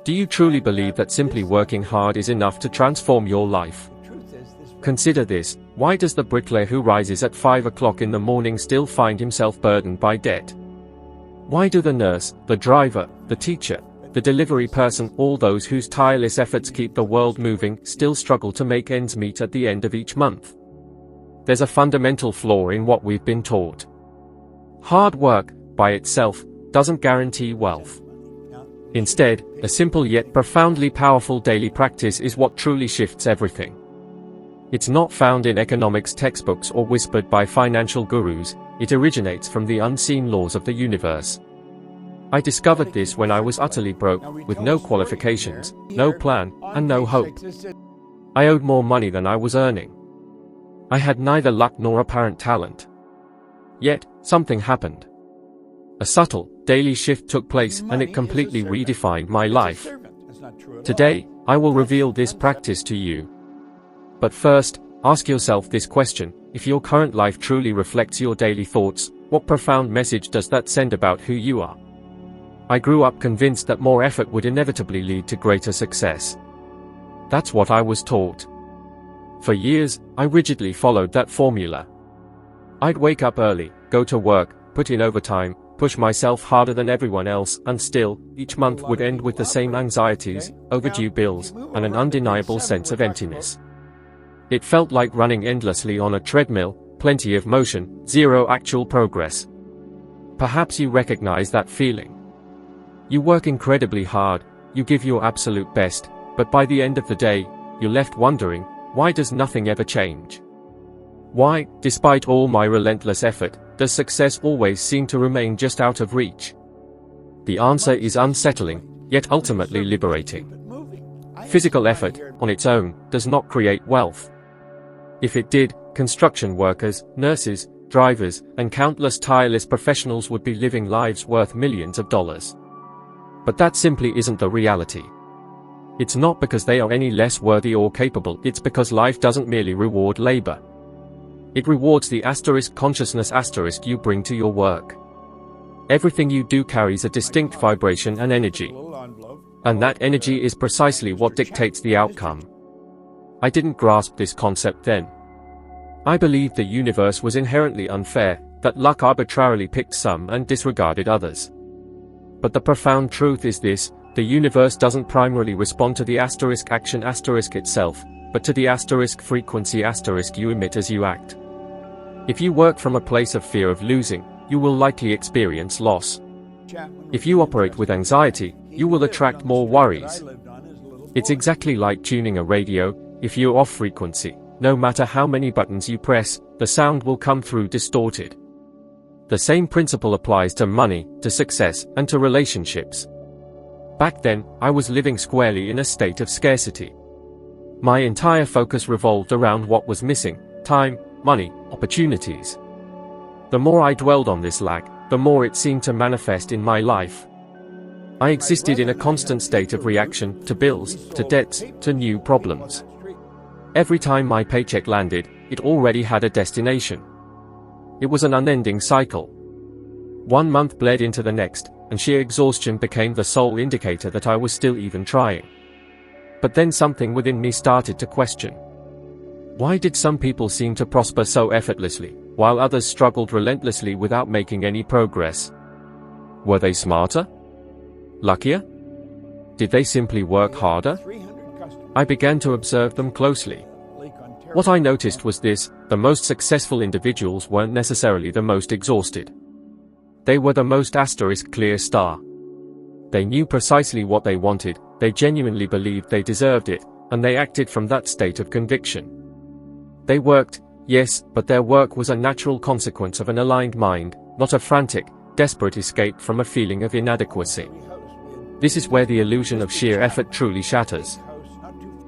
Do you truly believe that simply working hard is enough to transform your life? Consider this: why does the bricklayer who rises at 5 o'clock in the morning still find himself burdened by debt? Why do the nurse, the driver, the teacher, the delivery person, all those whose tireless efforts keep the world moving, still struggle to make ends meet at the end of each month? There's a fundamental flaw in what we've been taught. Hard work, by itself, doesn't guarantee wealth. Instead, a simple yet profoundly powerful daily practice is what truly shifts everything. It's not found in economics textbooks or whispered by financial gurus. It originates from the unseen laws of the universe. I discovered this when I was utterly broke, with no qualifications, no plan, and no hope. I owed more money than I was earning. I had neither luck nor apparent talent. Yet, something happened. A subtle, daily shift took place, and it completely redefined my life. Today, I will reveal this practice to you. But first, ask yourself this question: if your current life truly reflects your daily thoughts, what profound message does that send about who you are? I grew up convinced that more effort would inevitably lead to greater success. That's what I was taught. For years, I rigidly followed that formula. I'd wake up early, go to work, put in overtime, push myself harder than everyone else, and still, each month would end with the same anxieties, overdue bills, and an undeniable sense of emptiness. It felt like running endlessly on a treadmill, plenty of motion, zero actual progress. Perhaps you recognize that feeling. You work incredibly hard, you give your absolute best, but by the end of the day, you're left wondering, why does nothing ever change? Why, despite all my relentless effort, does success always seem to remain just out of reach? The answer is unsettling, yet ultimately liberating. Physical effort, on its own, does not create wealth. If it did, construction workers, nurses, drivers, and countless tireless professionals would be living lives worth millions of dollars. But that simply isn't the reality. It's not because they are any less worthy or capable, it's because life doesn't merely reward labor. It rewards the consciousness you bring to your work. Everything you do carries a distinct vibration and energy. And that energy is precisely what dictates the outcome. I didn't grasp this concept then. I believed the universe was inherently unfair, that luck arbitrarily picked some and disregarded others. But the profound truth is this: the universe doesn't primarily respond to the action itself, but to the frequency you emit as you act. If you work from a place of fear of losing, you will likely experience loss. If you operate with anxiety, you will attract more worries. It's exactly like tuning a radio. If you're off frequency, no matter how many buttons you press, the sound will come through distorted. The same principle applies to money, to success, and to relationships. Back then, I was living squarely in a state of scarcity. My entire focus revolved around what was missing: time, money, opportunities. The more I dwelled on this lack, the more it seemed to manifest in my life. I existed in a constant state of reaction to bills, to debts, to new problems. Every time my paycheck landed, it already had a destination. It was an unending cycle. One month bled into the next, and sheer exhaustion became the sole indicator that I was still even trying. But then something within me started to question. Why did some people seem to prosper so effortlessly, while others struggled relentlessly without making any progress? Were they smarter? Luckier? Did they simply work harder? I began to observe them closely. What I noticed was this: the most successful individuals weren't necessarily the most exhausted. They were the most clear star. They knew precisely what they wanted, they genuinely believed they deserved it, and they acted from that state of conviction. They worked, yes, but their work was a natural consequence of an aligned mind, not a frantic, desperate escape from a feeling of inadequacy. This is where the illusion of sheer effort truly shatters.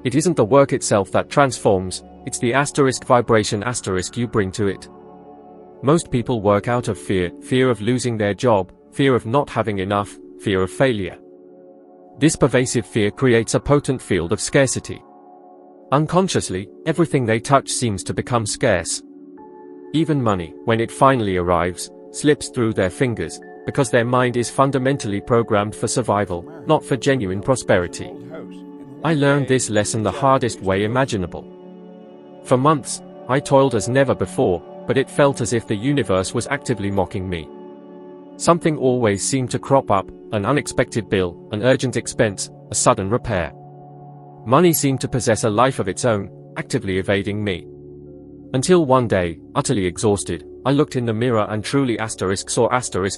It isn't the work itself that transforms, it's the vibration you bring to it. Most people work out of fear of losing their job, fear of not having enough, fear of failure. This pervasive fear creates a potent field of scarcity. Unconsciously, everything they touch seems to become scarce. Even money, when it finally arrives, slips through their fingers, because their mind is fundamentally programmed for survival, not for genuine prosperity. I learned this lesson the hardest way imaginable. For months, I toiled as never before, but it felt as if the universe was actively mocking me. Something always seemed to crop up, an unexpected bill, an urgent expense, a sudden repair. Money seemed to possess a life of its own, actively evading me. Until one day, utterly exhausted, I looked in the mirror and truly saw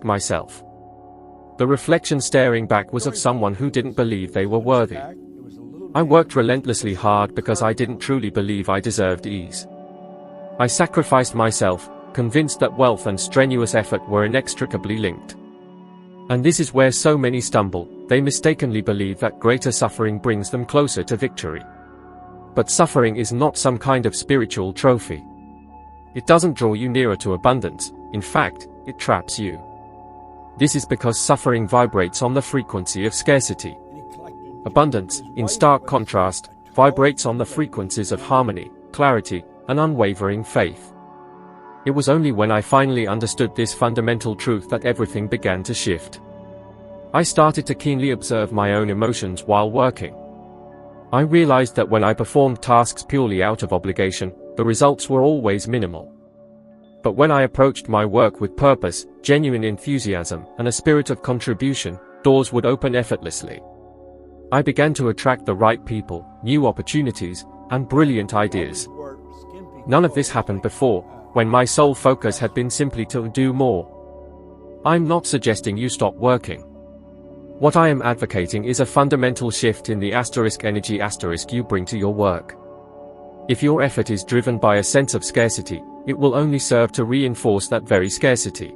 myself. The reflection staring back was of someone who didn't believe they were worthy. I worked relentlessly hard because I didn't truly believe I deserved ease. I sacrificed myself, convinced that wealth and strenuous effort were inextricably linked. And this is where so many stumble. They mistakenly believe that greater suffering brings them closer to victory. But suffering is not some kind of spiritual trophy. It doesn't draw you nearer to abundance. In fact, it traps you. This is because suffering vibrates on the frequency of scarcity. Abundance, in stark contrast, vibrates on the frequencies of harmony, clarity, and unwavering faith. It was only when I finally understood this fundamental truth that everything began to shift. I started to keenly observe my own emotions while working. I realized that when I performed tasks purely out of obligation, the results were always minimal. But when I approached my work with purpose, genuine enthusiasm, and a spirit of contribution, doors would open effortlessly. I began to attract the right people, new opportunities, and brilliant ideas. None of this happened before, when my sole focus had been simply to do more. I'm not suggesting you stop working. What I am advocating is a fundamental shift in the energy you bring to your work. If your effort is driven by a sense of scarcity, it will only serve to reinforce that very scarcity.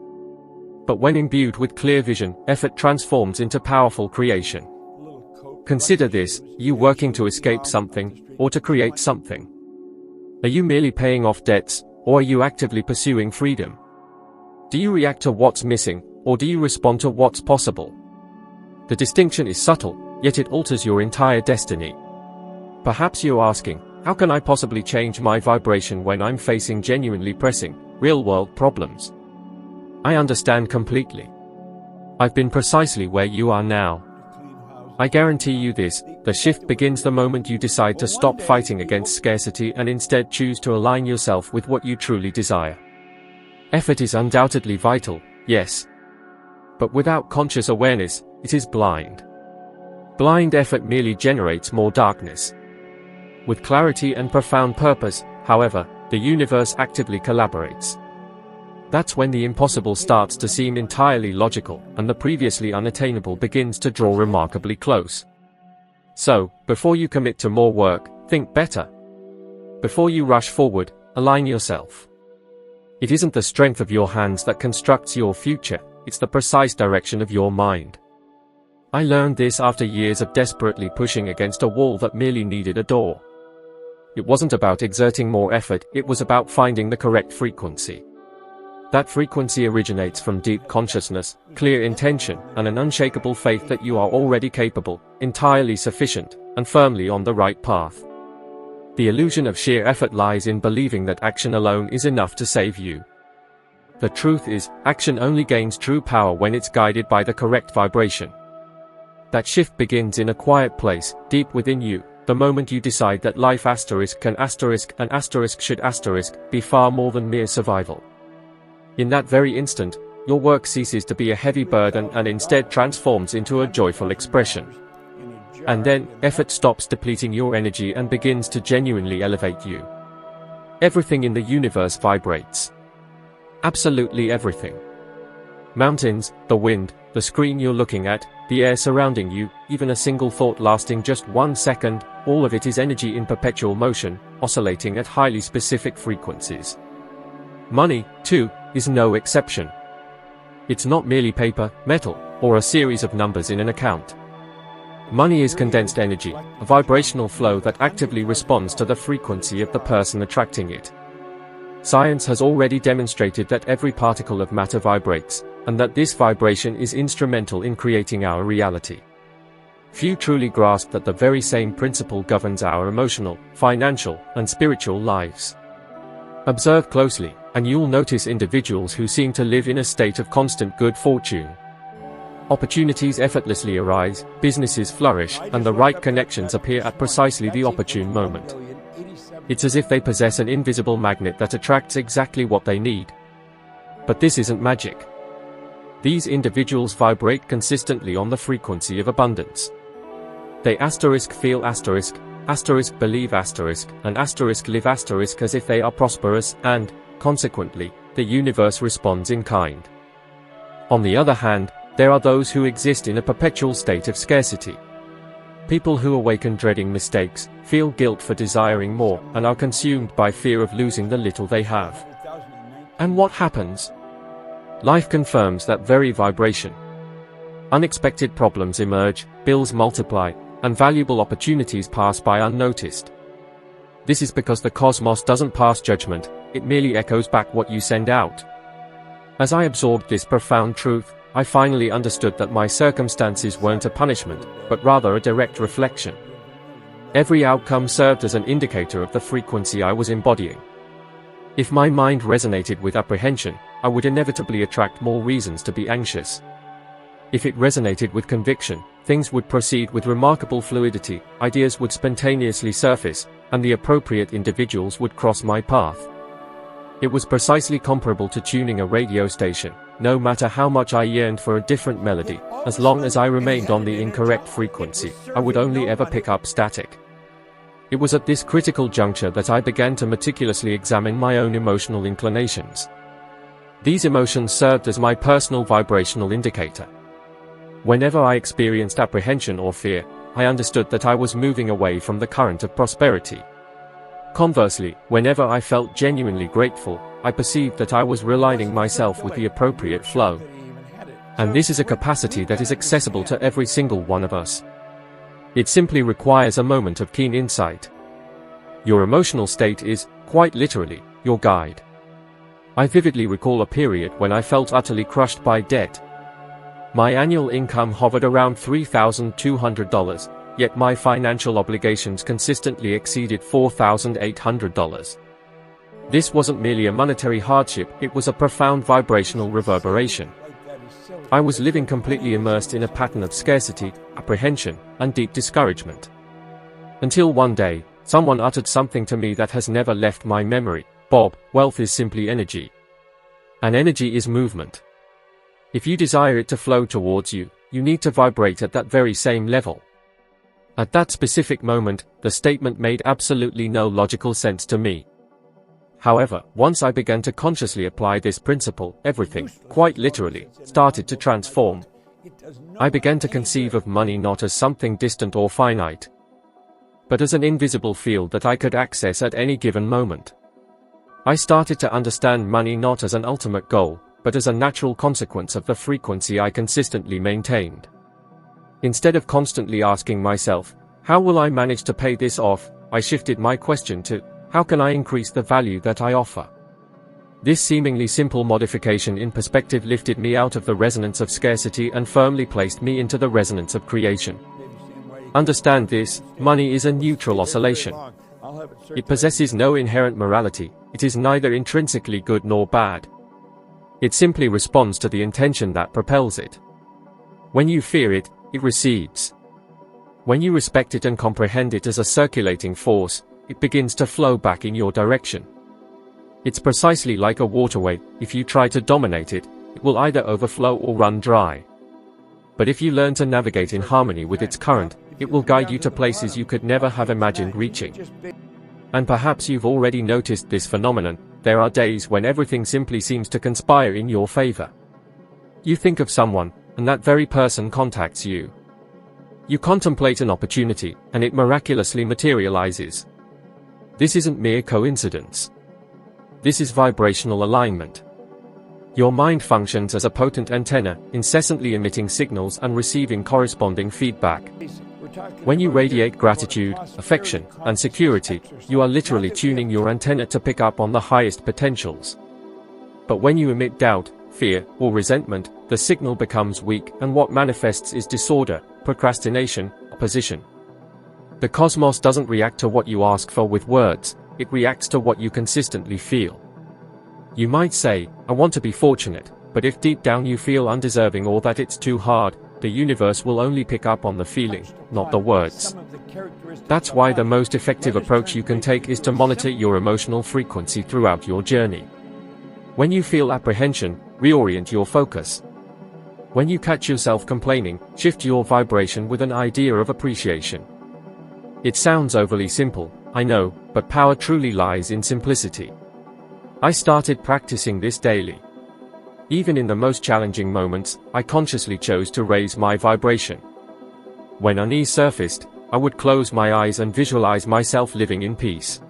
But when imbued with clear vision, effort transforms into powerful creation. Consider this: you working to escape something, or to create something? Are you merely paying off debts, or are you actively pursuing freedom? Do you react to what's missing, or do you respond to what's possible? The distinction is subtle, yet it alters your entire destiny. Perhaps you're asking, how can I possibly change my vibration when I'm facing genuinely pressing, real-world problems? I understand completely. I've been precisely where you are now. I guarantee you this: the shift begins the moment you decide to stop fighting against scarcity and instead choose to align yourself with what you truly desire. Effort is undoubtedly vital, yes. But without conscious awareness, it is blind. Blind effort merely generates more darkness. With clarity and profound purpose, however, the universe actively collaborates. That's when the impossible starts to seem entirely logical, and the previously unattainable begins to draw remarkably close. So, before you commit to more work, think better. Before you rush forward, align yourself. It isn't the strength of your hands that constructs your future, it's the precise direction of your mind. I learned this after years of desperately pushing against a wall that merely needed a door. It wasn't about exerting more effort, it was about finding the correct frequency. That frequency originates from deep consciousness, clear intention, and an unshakable faith that you are already capable, entirely sufficient, and firmly on the right path. The illusion of sheer effort lies in believing that action alone is enough to save you. The truth is, action only gains true power when it's guided by the correct vibration. That shift begins in a quiet place, deep within you, the moment you decide that life should be far more than mere survival. In that very instant, your work ceases to be a heavy burden and instead transforms into a joyful expression. And then, effort stops depleting your energy and begins to genuinely elevate you. Everything in the universe vibrates. Absolutely everything. Mountains, the wind, the screen you're looking at, the air surrounding you, even a single thought lasting just 1 second, all of it is energy in perpetual motion, oscillating at highly specific frequencies. Money, too, is no exception. It's not merely paper, metal, or a series of numbers in an account. Money is condensed energy, a vibrational flow that actively responds to the frequency of the person attracting it. Science has already demonstrated that every particle of matter vibrates, and that this vibration is instrumental in creating our reality. Few truly grasp that the very same principle governs our emotional, financial, and spiritual lives. Observe closely, and you'll notice individuals who seem to live in a state of constant good fortune, Opportunities effortlessly arise, businesses flourish, and the right connections appear at precisely the opportune moment. It's as if they possess an invisible magnet that attracts exactly what they need. But this isn't magic. These individuals vibrate consistently on the frequency of abundance. They feel believe and live as if they are prosperous, and, consequently, the universe responds in kind. On the other hand, there are those who exist in a perpetual state of scarcity. People who awaken dreading mistakes, feel guilt for desiring more, and are consumed by fear of losing the little they have. And what happens? Life confirms that very vibration. Unexpected problems emerge, bills multiply, and valuable opportunities pass by unnoticed. This is because the cosmos doesn't pass judgment, it merely echoes back what you send out. As I absorbed this profound truth, I finally understood that my circumstances weren't a punishment, but rather a direct reflection. Every outcome served as an indicator of the frequency I was embodying. If my mind resonated with apprehension, I would inevitably attract more reasons to be anxious. If it resonated with conviction, things would proceed with remarkable fluidity, ideas would spontaneously surface, and the appropriate individuals would cross my path. It was precisely comparable to tuning a radio station. No matter how much I yearned for a different melody, as long as I remained on the incorrect frequency, I would only ever pick up static. It was at this critical juncture that I began to meticulously examine my own emotional inclinations. These emotions served as my personal vibrational indicator. Whenever I experienced apprehension or fear, I understood that I was moving away from the current of prosperity. Conversely, whenever I felt genuinely grateful, I perceived that I was realigning myself with the appropriate flow. And this is a capacity that is accessible to every single one of us. It simply requires a moment of keen insight. Your emotional state is, quite literally, your guide. I vividly recall a period when I felt utterly crushed by debt. My annual income hovered around $3,200, yet my financial obligations consistently exceeded $4,800. This wasn't merely a monetary hardship, it was a profound vibrational reverberation. I was living completely immersed in a pattern of scarcity, apprehension, and deep discouragement. Until one day, someone uttered something to me that has never left my memory. Bob, wealth is simply energy. And energy is movement. If you desire it to flow towards you, you need to vibrate at that very same level. At that specific moment, the statement made absolutely no logical sense to me. However, once I began to consciously apply this principle, everything, quite literally, started to transform. I began to conceive of money not as something distant or finite, but as an invisible field that I could access at any given moment. I started to understand money not as an ultimate goal, but as a natural consequence of the frequency I consistently maintained. Instead of constantly asking myself, how will I manage to pay this off, I shifted my question to, how can I increase the value that I offer? This seemingly simple modification in perspective lifted me out of the resonance of scarcity and firmly placed me into the resonance of creation. Understand this, money is a neutral oscillation. It possesses no inherent morality, it is neither intrinsically good nor bad. It simply responds to the intention that propels it. When you fear it, it recedes. When you respect it and comprehend it as a circulating force, it begins to flow back in your direction. It's precisely like a waterway. If you try to dominate it, it will either overflow or run dry. But if you learn to navigate in harmony with its current, it will guide you to places you could never have imagined reaching. And perhaps you've already noticed this phenomenon. There are days when everything simply seems to conspire in your favor. You think of someone, and that very person contacts you. You contemplate an opportunity, and it miraculously materializes. This isn't mere coincidence. This is vibrational alignment. Your mind functions as a potent antenna, incessantly emitting signals and receiving corresponding feedback. When you radiate gratitude, affection, and security, you are literally tuning your antenna to pick up on the highest potentials. But when you emit doubt, fear, or resentment, the signal becomes weak, and what manifests is disorder, procrastination, opposition. The cosmos doesn't react to what you ask for with words, it reacts to what you consistently feel. You might say, I want to be fortunate, But if deep down you feel undeserving or that it's too hard, the universe will only pick up on the feeling, not the words. That's why the most effective approach you can take is to monitor your emotional frequency throughout your journey. When you feel apprehension, reorient your focus. When you catch yourself complaining, shift your vibration with an idea of appreciation. It sounds overly simple, I know, but power truly lies in simplicity. I started practicing this daily. Even in the most challenging moments, I consciously chose to raise my vibration. When unease surfaced, I would close my eyes and visualize myself living in peace.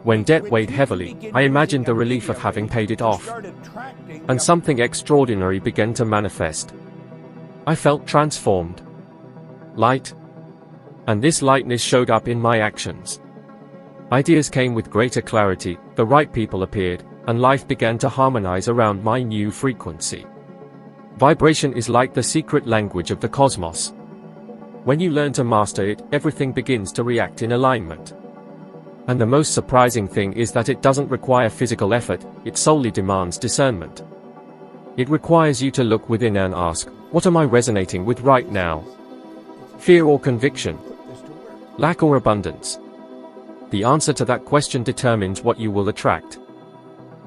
When debt weighed heavily, I imagined the relief of having paid it off. And something extraordinary began to manifest. I felt transformed. Light. And this lightness showed up in my actions. Ideas came with greater clarity, the right people appeared, and life began to harmonize around my new frequency. Vibration is like the secret language of the cosmos. When you learn to master it, everything begins to react in alignment. And the most surprising thing is that it doesn't require physical effort, it solely demands discernment. It requires you to look within and ask, what am I resonating with right now? Fear or conviction? Lack or abundance? The answer to that question determines what you will attract.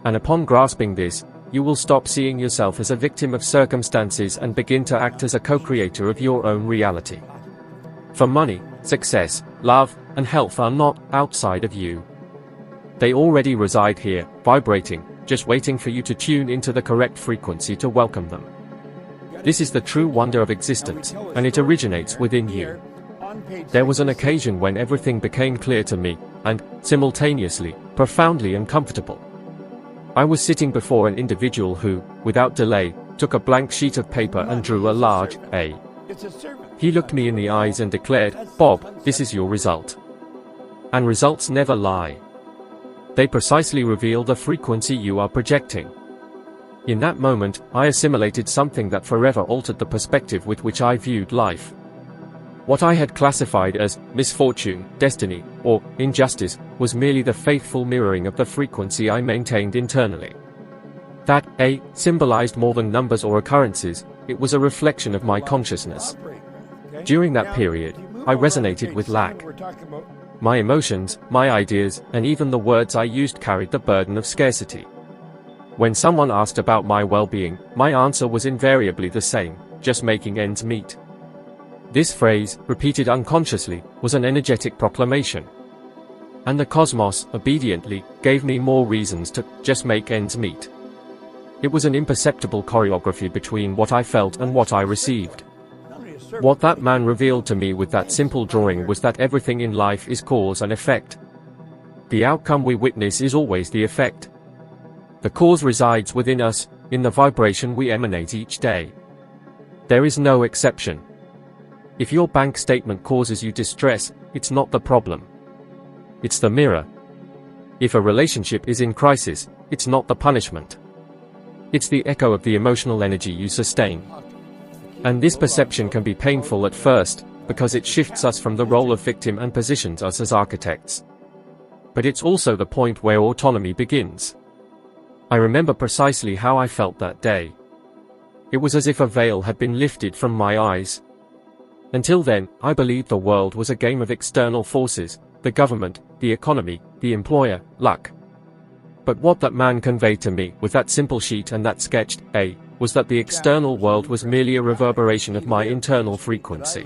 And upon grasping this, you will stop seeing yourself as a victim of circumstances and begin to act as a co-creator of your own reality. For money, success, love, and health are not outside of you. They already reside here, vibrating, just waiting for you to tune into the correct frequency to welcome them. This is the true wonder of existence, and it originates within you. There was an occasion when everything became clear to me, and, simultaneously, profoundly uncomfortable. I was sitting before an individual who, without delay, took a blank sheet of paper and drew a large A. He looked me in the eyes and declared, "Bob, this is your result." And results never lie. They precisely reveal the frequency you are projecting. In that moment, I assimilated something that forever altered the perspective with which I viewed life. What I had classified as misfortune, destiny, or injustice was merely the faithful mirroring of the frequency I maintained internally. That A symbolized more than numbers or occurrences, it was a reflection of my consciousness. During that period, I resonated with lack. My emotions, my ideas, and even the words I used carried the burden of scarcity. When someone asked about my well-being, my answer was invariably the same, just making ends meet. This phrase, repeated unconsciously, was an energetic proclamation. And the cosmos, obediently, gave me more reasons to just make ends meet. It was an imperceptible choreography between what I felt and what I received. What that man revealed to me with that simple drawing was that everything in life is cause and effect. The outcome we witness is always the effect. The cause resides within us, in the vibration we emanate each day. There is no exception. If your bank statement causes you distress, it's not the problem. It's the mirror. If a relationship is in crisis, it's not the punishment. It's the echo of the emotional energy you sustain. And this perception can be painful at first, because it shifts us from the role of victim and positions us as architects. But it's also the point where autonomy begins. I remember precisely how I felt that day. It was as if a veil had been lifted from my eyes. Until then, I believed the world was a game of external forces, the government, the economy, the employer, luck. But what that man conveyed to me, with that simple sheet and that sketched A, was that the external world was merely a reverberation of my internal frequency.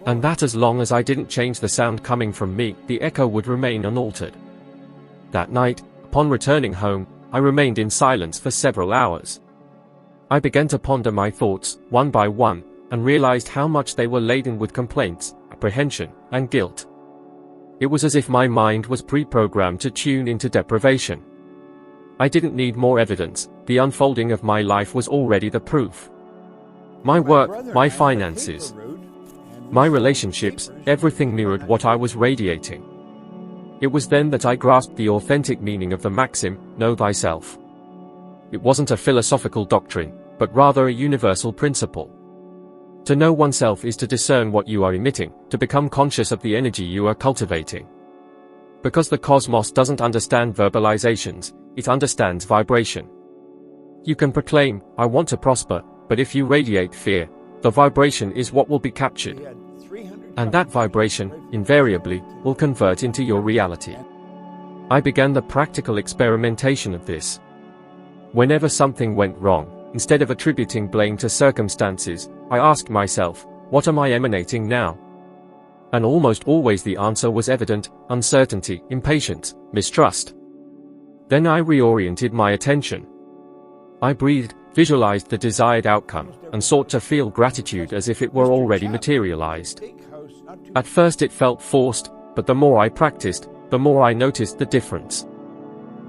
And that as long as I didn't change the sound coming from me, the echo would remain unaltered. That night, upon returning home, I remained in silence for several hours. I began to ponder my thoughts, one by one, and realized how much they were laden with complaints, apprehension, and guilt. It was as if my mind was pre-programmed to tune into deprivation. I didn't need more evidence, the unfolding of my life was already the proof. My work, my finances, my relationships, everything mirrored what I was radiating. It was then that I grasped the authentic meaning of the maxim, know thyself. It wasn't a philosophical doctrine, but rather a universal principle. To know oneself is to discern what you are emitting, to become conscious of the energy you are cultivating. Because the cosmos doesn't understand verbalizations, it understands vibration. You can proclaim, "I want to prosper," but if you radiate fear, the vibration is what will be captured. And that vibration, invariably, will convert into your reality. I began the practical experimentation of this. Whenever something went wrong, instead of attributing blame to circumstances, I asked myself, what am I emanating now? And almost always the answer was evident: uncertainty, impatience, mistrust. Then I reoriented my attention. I breathed, visualized the desired outcome, and sought to feel gratitude as if it were already materialized. At first it felt forced, but the more I practiced, the more I noticed the difference.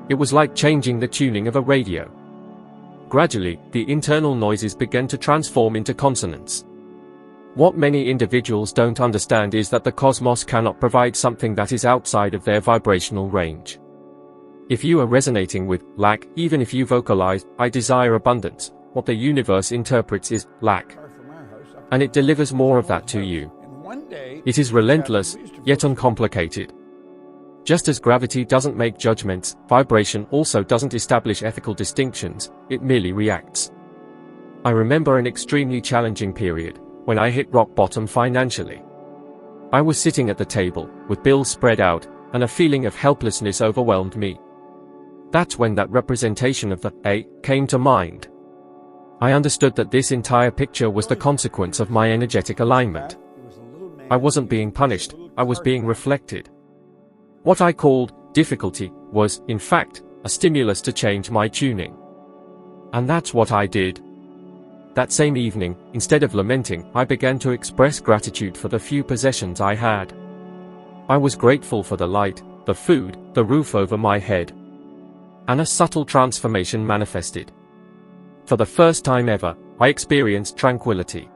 It was like changing the tuning of a radio. Gradually, the internal noises began to transform into consonants. What many individuals don't understand is that the cosmos cannot provide something that is outside of their vibrational range. If you are resonating with lack, even if you vocalize, "I desire abundance," what the universe interprets is lack. And it delivers more of that to you. It is relentless, yet uncomplicated. Just as gravity doesn't make judgments, vibration also doesn't establish ethical distinctions, it merely reacts. I remember an extremely challenging period, when I hit rock bottom financially. I was sitting at the table, with bills spread out, and a feeling of helplessness overwhelmed me. That's when that representation of the A came to mind. I understood that this entire picture was the consequence of my energetic alignment. I wasn't being punished, I was being reflected. What I called difficulty was, in fact, a stimulus to change my tuning. And that's what I did. That same evening, instead of lamenting, I began to express gratitude for the few possessions I had. I was grateful for the light, the food, the roof over my head. And a subtle transformation manifested. For the first time ever, I experienced tranquility.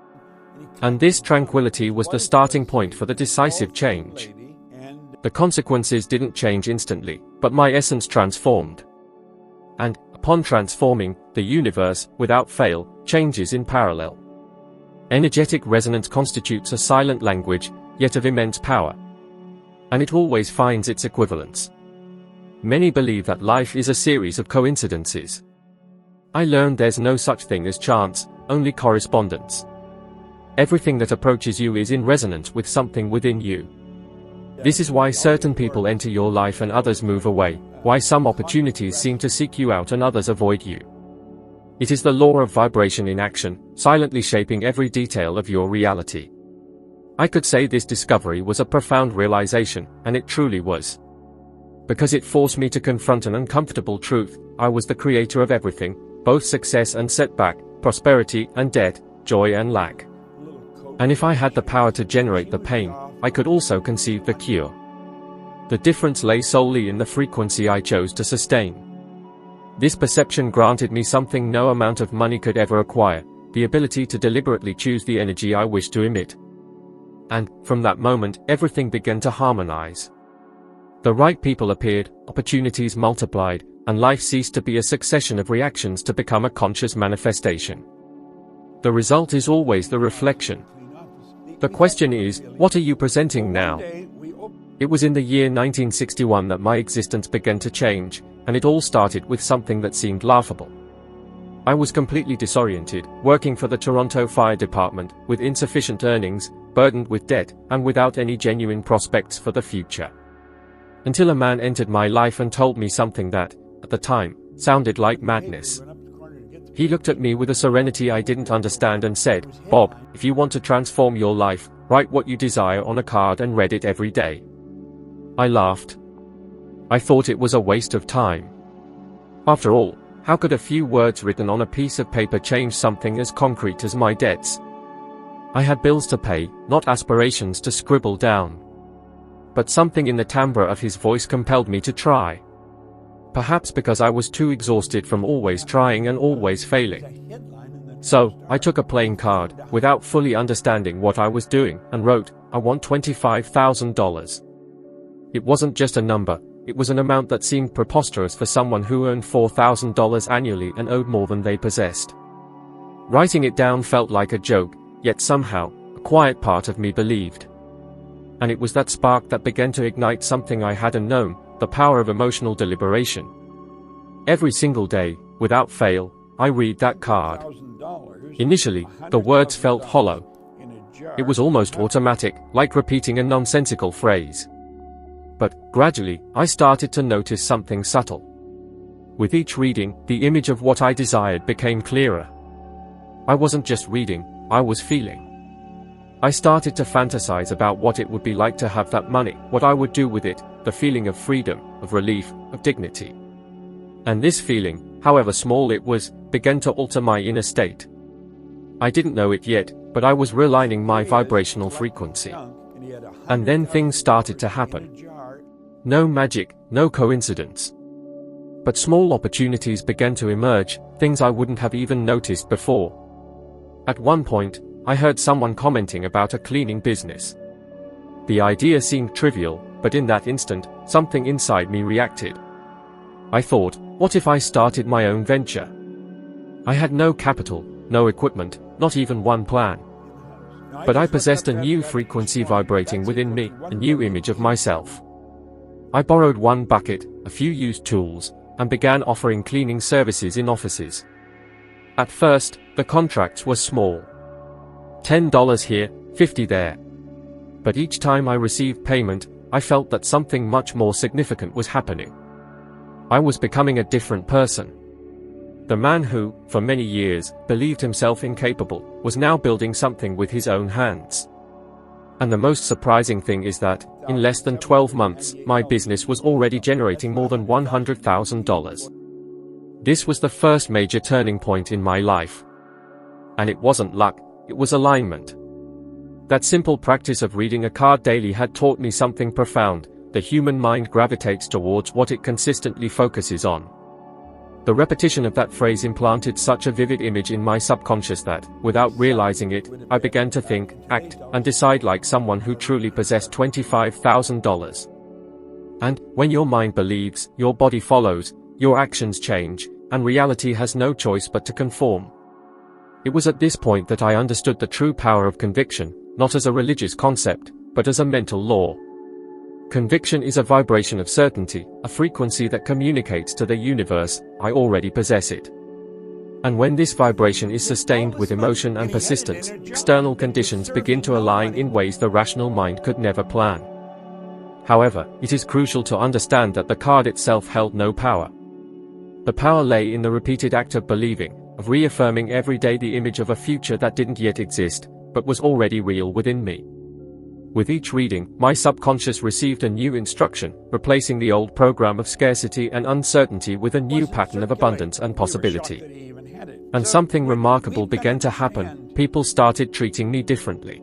And this tranquility was the starting point for the decisive change. The consequences didn't change instantly, but my essence transformed. And, upon transforming, the universe, without fail, changes in parallel. Energetic resonance constitutes a silent language, yet of immense power. And it always finds its equivalents. Many believe that life is a series of coincidences. I learned there's no such thing as chance, only correspondence. Everything that approaches you is in resonance with something within you. This is why certain people enter your life and others move away, why some opportunities seem to seek you out and others avoid you. It is the law of vibration in action, silently shaping every detail of your reality. I could say this discovery was a profound realization, and it truly was. Because it forced me to confront an uncomfortable truth: I was the creator of everything, both success and setback, prosperity and debt, joy and lack. And if I had the power to generate the pain, I could also conceive the cure. The difference lay solely in the frequency I chose to sustain. This perception granted me something no amount of money could ever acquire: the ability to deliberately choose the energy I wished to emit. And, from that moment, everything began to harmonize. The right people appeared, opportunities multiplied, and life ceased to be a succession of reactions to become a conscious manifestation. The result is always the reflection. The question is, what are you presenting now? It was in the year 1961 that my existence began to change, and it all started with something that seemed laughable. I was completely disoriented, working for the Toronto Fire Department, with insufficient earnings, burdened with debt, and without any genuine prospects for the future. Until a man entered my life and told me something that, at the time, sounded like madness. He looked at me with a serenity I didn't understand and said, "Bob, if you want to transform your life, write what you desire on a card and read it every day." I laughed. I thought it was a waste of time. After all, how could a few words written on a piece of paper change something as concrete as my debts? I had bills to pay, not aspirations to scribble down. But something in the timbre of his voice compelled me to try. Perhaps because I was too exhausted from always trying and always failing. So, I took a plain card, without fully understanding what I was doing, and wrote, "I want $25,000. It wasn't just a number, it was an amount that seemed preposterous for someone who earned $4,000 annually and owed more than they possessed. Writing it down felt like a joke, yet somehow, a quiet part of me believed. And it was that spark that began to ignite something I hadn't known: the power of emotional deliberation. Every single day, without fail, I read that card. Initially, the words felt hollow. It was almost automatic, like repeating a nonsensical phrase. But, gradually, I started to notice something subtle. With each reading, the image of what I desired became clearer. I wasn't just reading, I was feeling. I started to fantasize about what it would be like to have that money, what I would do with it, the feeling of freedom, of relief, of dignity. And this feeling, however small it was, began to alter my inner state. I didn't know it yet, but I was realigning my vibrational frequency. And then things started to happen. No magic, no coincidence. But small opportunities began to emerge, things I wouldn't have even noticed before. At one point, I heard someone commenting about a cleaning business. The idea seemed trivial, but in that instant, something inside me reacted. I thought, what if I started my own venture? I had no capital, no equipment, not even one plan. But I possessed a new frequency vibrating within me, a new image of myself. I borrowed one bucket, a few used tools, and began offering cleaning services in offices. At first, the contracts were small. $10 here, $50 there. But each time I received payment, I felt that something much more significant was happening. I was becoming a different person. The man who, for many years, believed himself incapable, was now building something with his own hands. And the most surprising thing is that, in less than 12 months, my business was already generating more than $100,000. This was the first major turning point in my life. And it wasn't luck, it was alignment. That simple practice of reading a card daily had taught me something profound. The human mind gravitates towards what it consistently focuses on. The repetition of that phrase implanted such a vivid image in my subconscious that, without realizing it, I began to think, act, and decide like someone who truly possessed $25,000. And, when your mind believes, your body follows, your actions change, and reality has no choice but to conform. It was at this point that I understood the true power of conviction, not as a religious concept, but as a mental law. Conviction is a vibration of certainty, a frequency that communicates to the universe, I already possess it. And when this vibration is sustained with emotion and persistence, external conditions begin to align in ways the rational mind could never plan. However, it is crucial to understand that the card itself held no power. The power lay in the repeated act of believing, of reaffirming every day the image of a future that didn't yet exist, but was already real within me. With each reading, my subconscious received a new instruction, replacing the old program of scarcity and uncertainty with a new pattern of abundance and possibility. And something remarkable began to happen. People started treating me differently.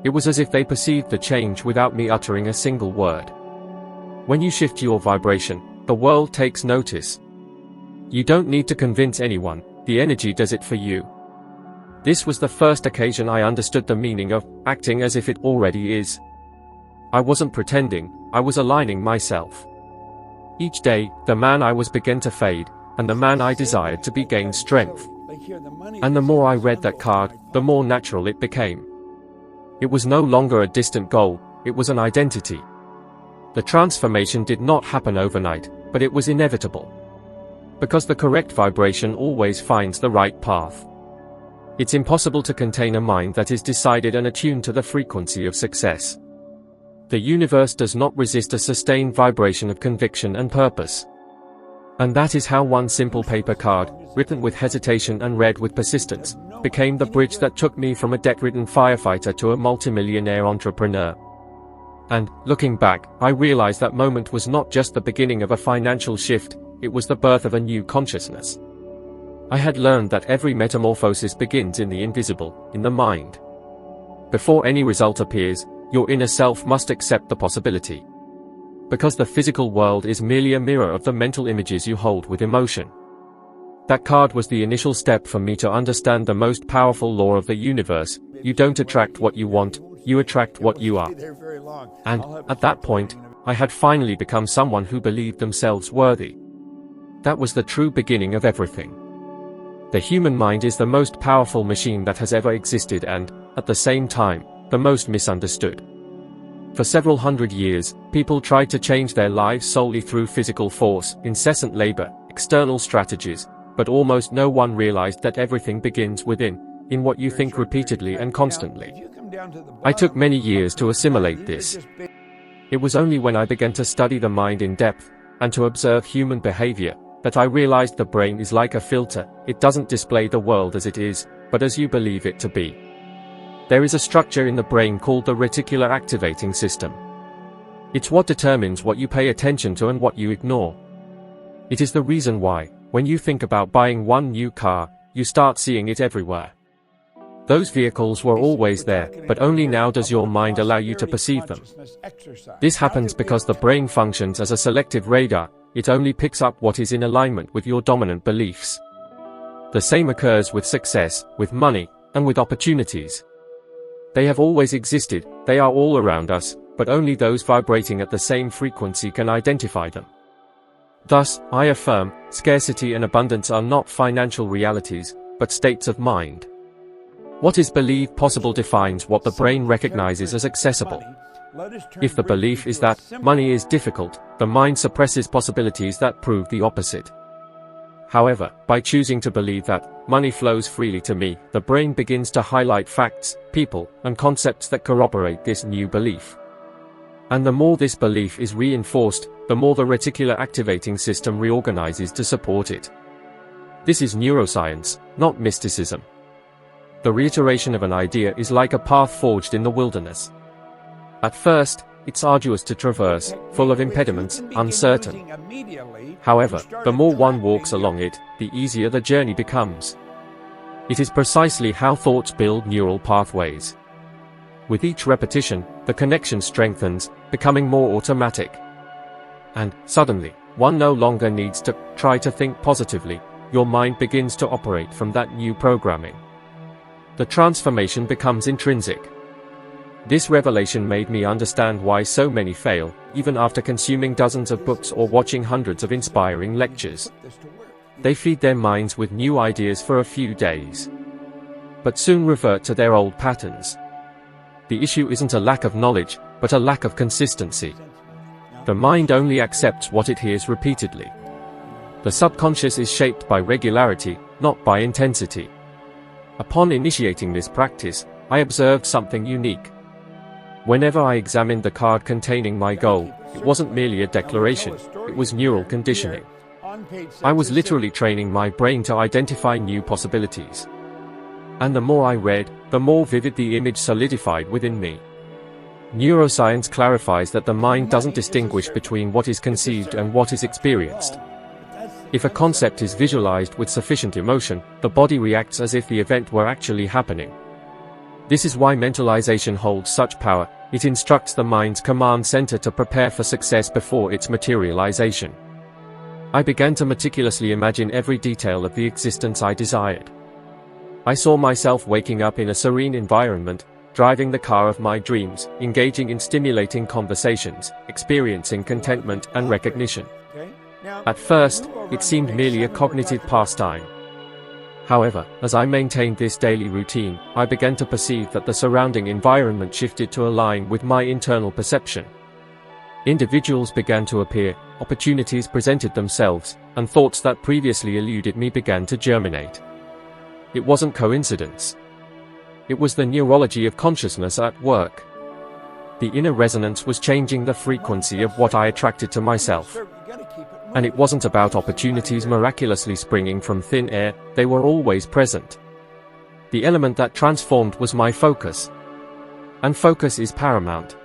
It was as if they perceived the change without me uttering a single word. When you shift your vibration, the world takes notice. You don't need to convince anyone, the energy does it for you. This was the first occasion I understood the meaning of acting as if it already is. I wasn't pretending, I was aligning myself. Each day, the man I was began to fade, and the man I desired to be gained strength. And the more I read that card, the more natural it became. It was no longer a distant goal, it was an identity. The transformation did not happen overnight, but it was inevitable. Because the correct vibration always finds the right path. It's impossible to contain a mind that is decided and attuned to the frequency of success. The universe does not resist a sustained vibration of conviction and purpose. And that is how one simple paper card, written with hesitation and read with persistence, became the bridge that took me from a debt-ridden firefighter to a multimillionaire entrepreneur. And, looking back, I realized that moment was not just the beginning of a financial shift, it was the birth of a new consciousness. I had learned that every metamorphosis begins in the invisible, in the mind. Before any result appears, your inner self must accept the possibility. Because the physical world is merely a mirror of the mental images you hold with emotion. That card was the initial step for me to understand the most powerful law of the universe: you don't attract what you want, you attract what you are. And, at that point, I had finally become someone who believed themselves worthy. That was the true beginning of everything. The human mind is the most powerful machine that has ever existed and, at the same time, the most misunderstood. For several hundred years, people tried to change their lives solely through physical force, incessant labor, external strategies, but almost no one realized that everything begins within, in what you think repeatedly and constantly. I took many years to assimilate this. It was only when I began to study the mind in depth, and to observe human behavior, that I realized the brain is like a filter. It doesn't display the world as it is, but as you believe it to be. There is a structure in the brain called the reticular activating system. It's what determines what you pay attention to and what you ignore. It is the reason why, when you think about buying one new car, you start seeing it everywhere. Those vehicles were always there, but only now does your mind allow you to perceive them. This happens because the brain functions as a selective radar. It only picks up what is in alignment with your dominant beliefs. The same occurs with success, with money, and with opportunities. They have always existed, they are all around us, but only those vibrating at the same frequency can identify them. Thus, I affirm, scarcity and abundance are not financial realities, but states of mind. What is believed possible defines what the brain recognizes as accessible. If the belief is that money is difficult, the mind suppresses possibilities that prove the opposite. However, by choosing to believe that money flows freely to me, the brain begins to highlight facts, people, and concepts that corroborate this new belief. And the more this belief is reinforced, the more the reticular activating system reorganizes to support it. This is neuroscience, not mysticism. The reiteration of an idea is like a path forged in the wilderness. At first, it's arduous to traverse, full of impediments, uncertain. However, the more one walks along it, the easier the journey becomes. It is precisely how thoughts build neural pathways. With each repetition, the connection strengthens, becoming more automatic. And, suddenly, one no longer needs to try to think positively. Your mind begins to operate from that new programming. The transformation becomes intrinsic. This revelation made me understand why so many fail, even after consuming dozens of books or watching hundreds of inspiring lectures. They feed their minds with new ideas for a few days, but soon revert to their old patterns. The issue isn't a lack of knowledge, but a lack of consistency. The mind only accepts what it hears repeatedly. The subconscious is shaped by regularity, not by intensity. Upon initiating this practice, I observed something unique. Whenever I examined the card containing my goal, it wasn't merely a declaration, it was neural conditioning. I was literally training my brain to identify new possibilities. And the more I read, the more vivid the image solidified within me. Neuroscience clarifies that the mind doesn't distinguish between what is conceived and what is experienced. If a concept is visualized with sufficient emotion, the body reacts as if the event were actually happening. This is why mentalization holds such power. It instructs the mind's command center to prepare for success before its materialization. I began to meticulously imagine every detail of the existence I desired. I saw myself waking up in a serene environment, driving the car of my dreams, engaging in stimulating conversations, experiencing contentment and recognition. At first, it seemed merely a cognitive pastime. However, as I maintained this daily routine, I began to perceive that the surrounding environment shifted to align with my internal perception. Individuals began to appear, opportunities presented themselves, and thoughts that previously eluded me began to germinate. It wasn't coincidence. It was the neurology of consciousness at work. The inner resonance was changing the frequency of what I attracted to myself. And it wasn't about opportunities miraculously springing from thin air, they were always present. The element that transformed was my focus. And focus is paramount.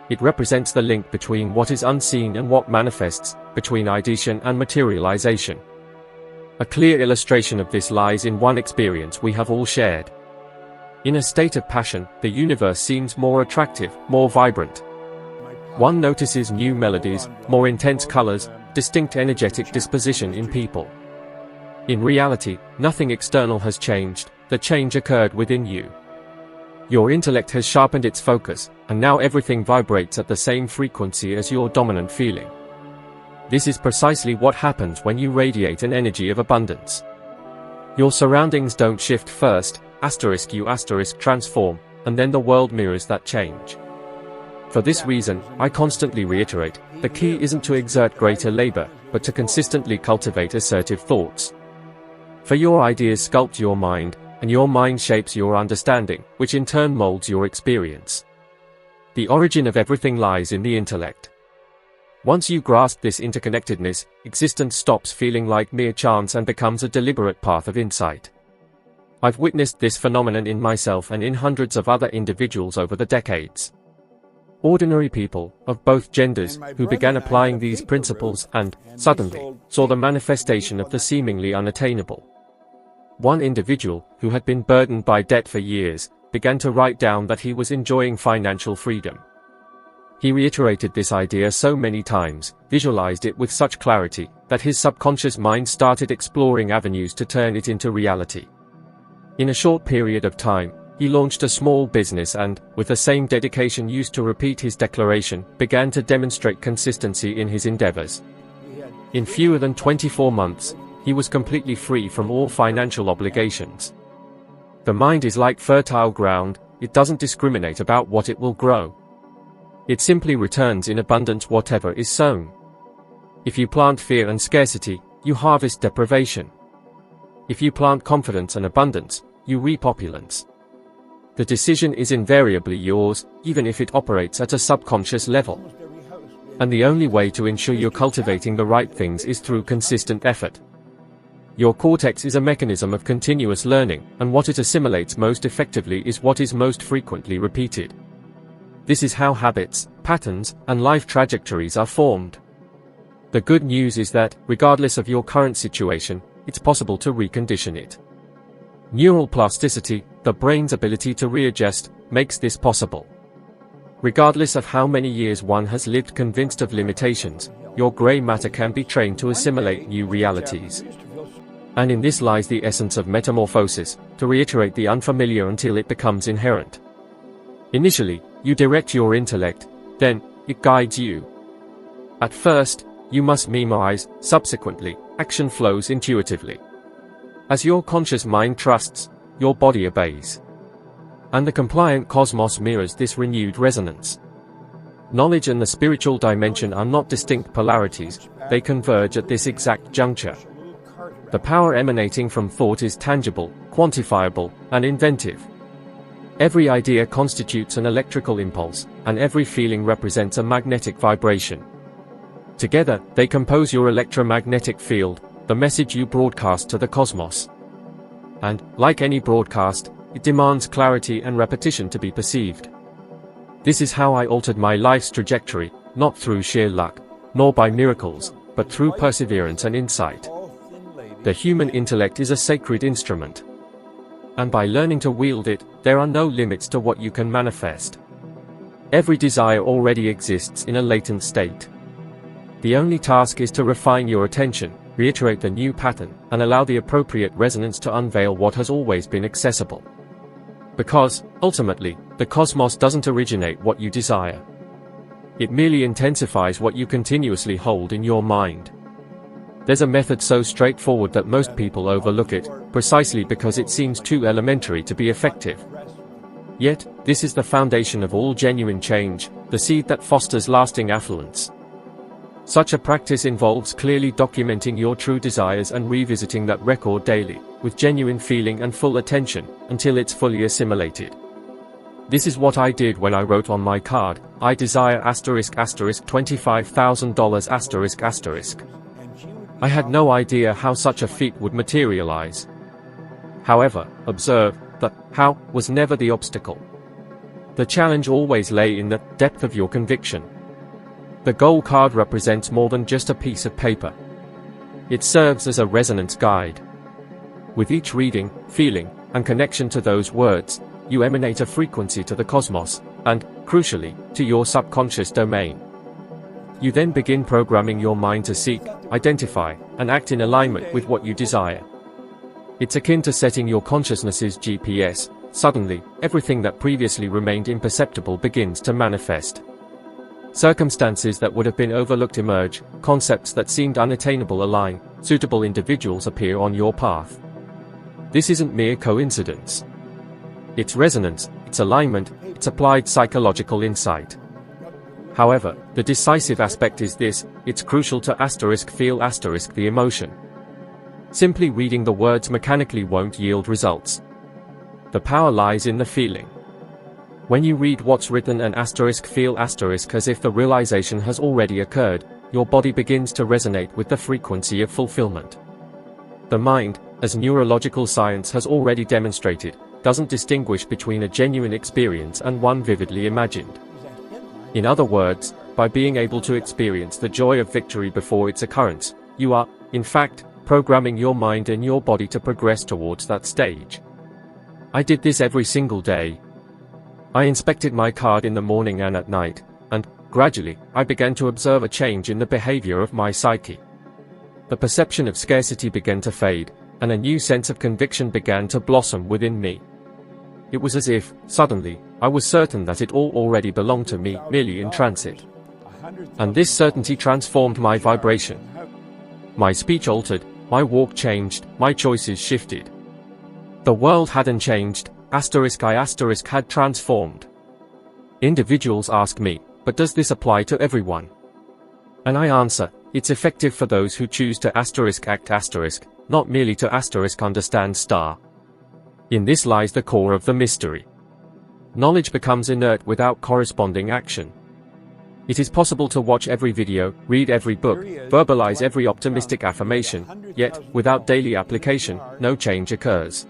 It represents the link between what is unseen and what manifests, between ideation and materialization. A clear illustration of this lies in one experience we have all shared. In a state of passion, the universe seems more attractive, more vibrant. One notices new melodies, more intense colors, distinct energetic disposition in people. In reality, nothing external has changed, the change occurred within you. Your intellect has sharpened its focus, and now everything vibrates at the same frequency as your dominant feeling. This is precisely what happens when you radiate an energy of abundance. Your surroundings don't shift first, you transform, and then the world mirrors that change. For this reason, I constantly reiterate, the key isn't to exert greater labor, but to consistently cultivate assertive thoughts. For your ideas sculpt your mind, and your mind shapes your understanding, which in turn molds your experience. The origin of everything lies in the intellect. Once you grasp this interconnectedness, existence stops feeling like mere chance and becomes a deliberate path of insight. I've witnessed this phenomenon in myself and in hundreds of other individuals over the decades. Ordinary people, of both genders, who began applying these principles and, suddenly, saw the manifestation of the seemingly unattainable. One individual, who had been burdened by debt for years, began to write down that he was enjoying financial freedom. He reiterated this idea so many times, visualized it with such clarity, that his subconscious mind started exploring avenues to turn it into reality. In a short period of time, he launched a small business and, with the same dedication used to repeat his declaration, began to demonstrate consistency in his endeavors. In fewer than 24 months, he was completely free from all financial obligations. The mind is like fertile ground, it doesn't discriminate about what it will grow. It simply returns in abundance whatever is sown. If you plant fear and scarcity, you harvest deprivation. If you plant confidence and abundance, you reap opulence. The decision is invariably yours, even if it operates at a subconscious level. And the only way to ensure you're cultivating the right things is through consistent effort. Your cortex is a mechanism of continuous learning, and what it assimilates most effectively is what is most frequently repeated. This is how habits, patterns, and life trajectories are formed. The good news is that, regardless of your current situation, it's possible to recondition it. Neural plasticity, the brain's ability to readjust, makes this possible. Regardless of how many years one has lived convinced of limitations, your gray matter can be trained to assimilate new realities. And in this lies the essence of metamorphosis, to reiterate the unfamiliar until it becomes inherent. Initially, you direct your intellect, then, it guides you. At first, you must memorize, subsequently, action flows intuitively. As your conscious mind trusts, your body obeys. And the compliant cosmos mirrors this renewed resonance. Knowledge and the spiritual dimension are not distinct polarities, they converge at this exact juncture. The power emanating from thought is tangible, quantifiable, and inventive. Every idea constitutes an electrical impulse, and every feeling represents a magnetic vibration. Together, they compose your electromagnetic field, the message you broadcast to the cosmos. And, like any broadcast, it demands clarity and repetition to be perceived. This is how I altered my life's trajectory, not through sheer luck, nor by miracles, but through perseverance and insight. The human intellect is a sacred instrument. And by learning to wield it, there are no limits to what you can manifest. Every desire already exists in a latent state. The only task is to refine your attention, reiterate the new pattern, and allow the appropriate resonance to unveil what has always been accessible. Because, ultimately, the cosmos doesn't originate what you desire. It merely intensifies what you continuously hold in your mind. There's a method so straightforward that most people overlook it, precisely because it seems too elementary to be effective. Yet, this is the foundation of all genuine change, the seed that fosters lasting affluence. Such a practice involves clearly documenting your true desires and revisiting that record daily, with genuine feeling and full attention, until it's fully assimilated. This is what I did when I wrote on my card, I desire $25,000 ****. I had no idea how such a feat would materialize. However, observe, the how was never the obstacle. The challenge always lay in the depth of your conviction. The goal card represents more than just a piece of paper. It serves as a resonance guide. With each reading, feeling, and connection to those words, you emanate a frequency to the cosmos, and, crucially, to your subconscious domain. You then begin programming your mind to seek, identify, and act in alignment with what you desire. It's akin to setting your consciousness's GPS. Suddenly, everything that previously remained imperceptible begins to manifest. Circumstances that would have been overlooked emerge, concepts that seemed unattainable align, suitable individuals appear on your path. This isn't mere coincidence. It's resonance, it's alignment, it's applied psychological insight. However, the decisive aspect is this, it's crucial to *feel* the emotion. Simply reading the words mechanically won't yield results. The power lies in the feeling. When you read what's written and feel as if the realization has already occurred, your body begins to resonate with the frequency of fulfillment. The mind, as neurological science has already demonstrated, doesn't distinguish between a genuine experience and one vividly imagined. In other words, by being able to experience the joy of victory before its occurrence, you are, in fact, programming your mind and your body to progress towards that stage. I did this every single day. I inspected my card in the morning and at night, and, gradually, I began to observe a change in the behavior of my psyche. The perception of scarcity began to fade, and a new sense of conviction began to blossom within me. It was as if, suddenly, I was certain that it all already belonged to me, merely in transit. And this certainty transformed my vibration. My speech altered, my walk changed, my choices shifted. The world hadn't changed, I had transformed. Individuals ask me, but does this apply to everyone? And I answer, it's effective for those who choose to act not merely to understand . In this lies the core of the mystery. Knowledge becomes inert without corresponding action. It is possible to watch every video, read every book, verbalize every optimistic affirmation, yet, without daily application, no change occurs.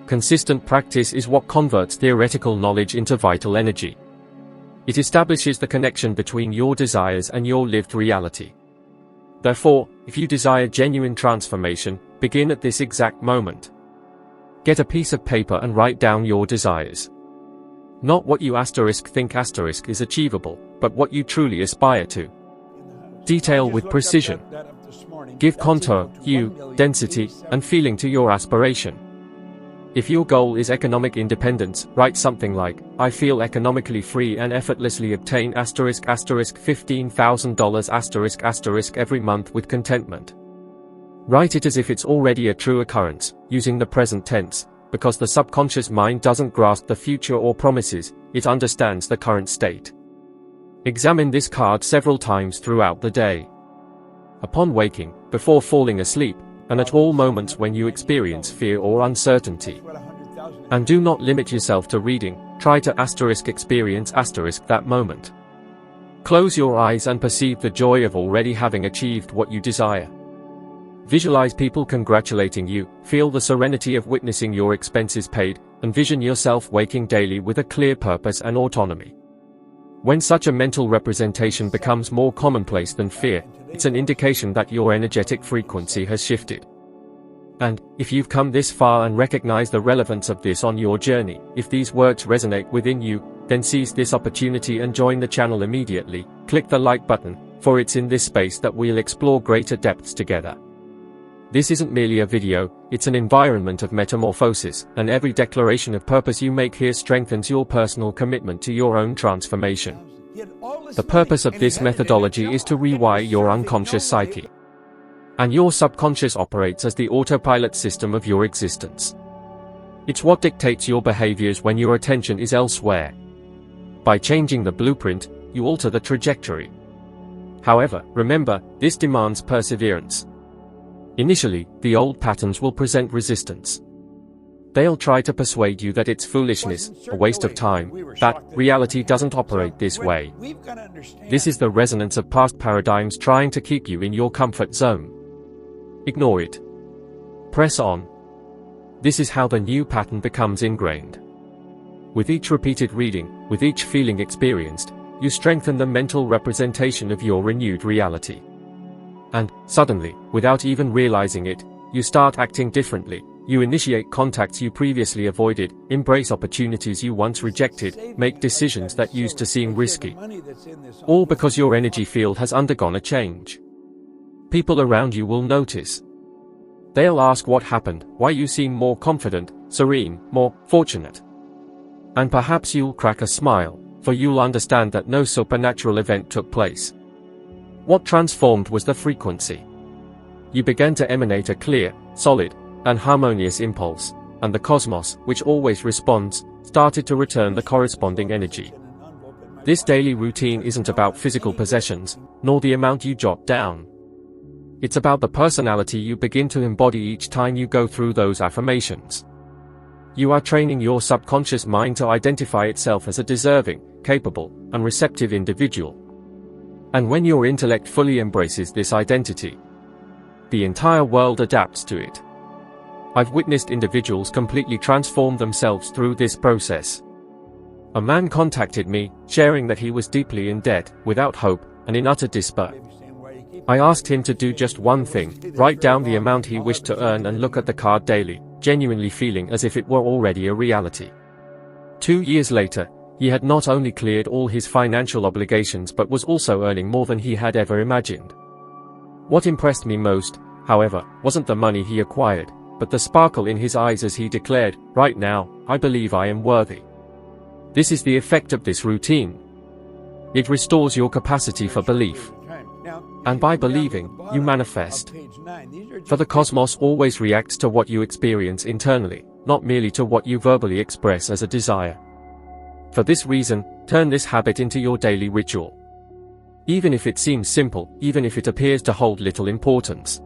Consistent practice is what converts theoretical knowledge into vital energy. It establishes the connection between your desires and your lived reality. Therefore, if you desire genuine transformation, begin at this exact moment. Get a piece of paper and write down your desires. Not what you think is achievable, but what you truly aspire to. Detail with precision. Give contour, hue, density, and feeling to your aspiration. If your goal is economic independence, write something like, I feel economically free and effortlessly obtain $15,000 every month with contentment. Write it as if it's already a true occurrence, using the present tense, because the subconscious mind doesn't grasp the future or promises, it understands the current state. Examine this card several times throughout the day. Upon waking, before falling asleep, and at all moments when you experience fear or uncertainty. And do not limit yourself to reading, try to experience that moment. Close your eyes and perceive the joy of already having achieved what you desire. Visualize people congratulating you, feel the serenity of witnessing your expenses paid, and vision yourself waking daily with a clear purpose and autonomy. When such a mental representation becomes more commonplace than fear, it's an indication that your energetic frequency has shifted. And, if you've come this far and recognize the relevance of this on your journey, if these words resonate within you, then seize this opportunity and join the channel immediately. Click the like button, for it's in this space that we'll explore greater depths together. This isn't merely a video, it's an environment of metamorphosis, and every declaration of purpose you make here strengthens your personal commitment to your own transformation. The purpose of this methodology is to rewire your unconscious psyche. And your subconscious operates as the autopilot system of your existence. It's what dictates your behaviors when your attention is elsewhere. By changing the blueprint, you alter the trajectory. However, remember, this demands perseverance. Initially, the old patterns will present resistance. They'll try to persuade you that it's foolishness, a waste of time, that reality doesn't operate this way. This is the resonance of past paradigms trying to keep you in your comfort zone. Ignore it. Press on. This is how the new pattern becomes ingrained. With each repeated reading, with each feeling experienced, you strengthen the mental representation of your renewed reality. And, suddenly, without even realizing it, you start acting differently. You initiate contacts you previously avoided, embrace opportunities you once rejected, make decisions that used to seem risky. All because your energy field has undergone a change. People around you will notice. They'll ask what happened, why you seem more confident, serene, more fortunate. And perhaps you'll crack a smile, for you'll understand that no supernatural event took place. What transformed was the frequency. You began to emanate a clear, solid, and harmonious impulse, and the cosmos, which always responds, started to return the corresponding energy. This daily routine isn't about physical possessions, nor the amount you jot down. It's about the personality you begin to embody each time you go through those affirmations. You are training your subconscious mind to identify itself as a deserving, capable, and receptive individual. And when your intellect fully embraces this identity, the entire world adapts to it. I've witnessed individuals completely transform themselves through this process. A man contacted me, sharing that he was deeply in debt, without hope, and in utter despair. I asked him to do just one thing: write down the amount he wished to earn and look at the card daily, genuinely feeling as if it were already a reality. 2 years later, he had not only cleared all his financial obligations but was also earning more than he had ever imagined. What impressed me most, however, wasn't the money he acquired, but the sparkle in his eyes as he declared, "Right now, I believe I am worthy." This is the effect of this routine. It restores your capacity for belief. And by believing, you manifest. For the cosmos always reacts to what you experience internally, not merely to what you verbally express as a desire. For this reason, turn this habit into your daily ritual. Even if it seems simple, even if it appears to hold little importance.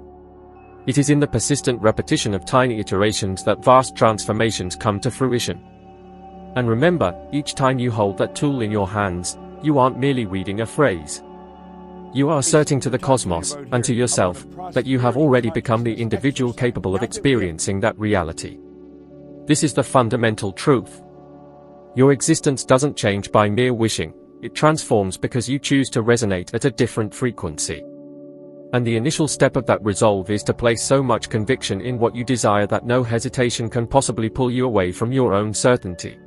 It is in the persistent repetition of tiny iterations that vast transformations come to fruition. And remember, each time you hold that tool in your hands, you aren't merely reading a phrase. You are asserting to the cosmos, and to yourself, that you have already become the individual capable of experiencing that reality. This is the fundamental truth. Your existence doesn't change by mere wishing, it transforms because you choose to resonate at a different frequency. And the initial step of that resolve is to place so much conviction in what you desire that no hesitation can possibly pull you away from your own certainty.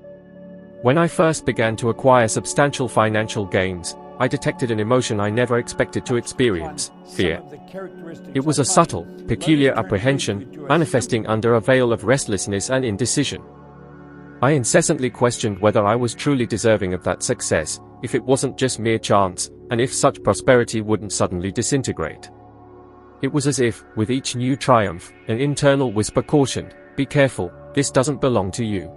When I first began to acquire substantial financial gains, I detected an emotion I never expected to experience: fear. It was a subtle, peculiar apprehension, manifesting under a veil of restlessness and indecision. I incessantly questioned whether I was truly deserving of that success, if it wasn't just mere chance, and if such prosperity wouldn't suddenly disintegrate. It was as if, with each new triumph, an internal whisper cautioned, "Be careful, this doesn't belong to you."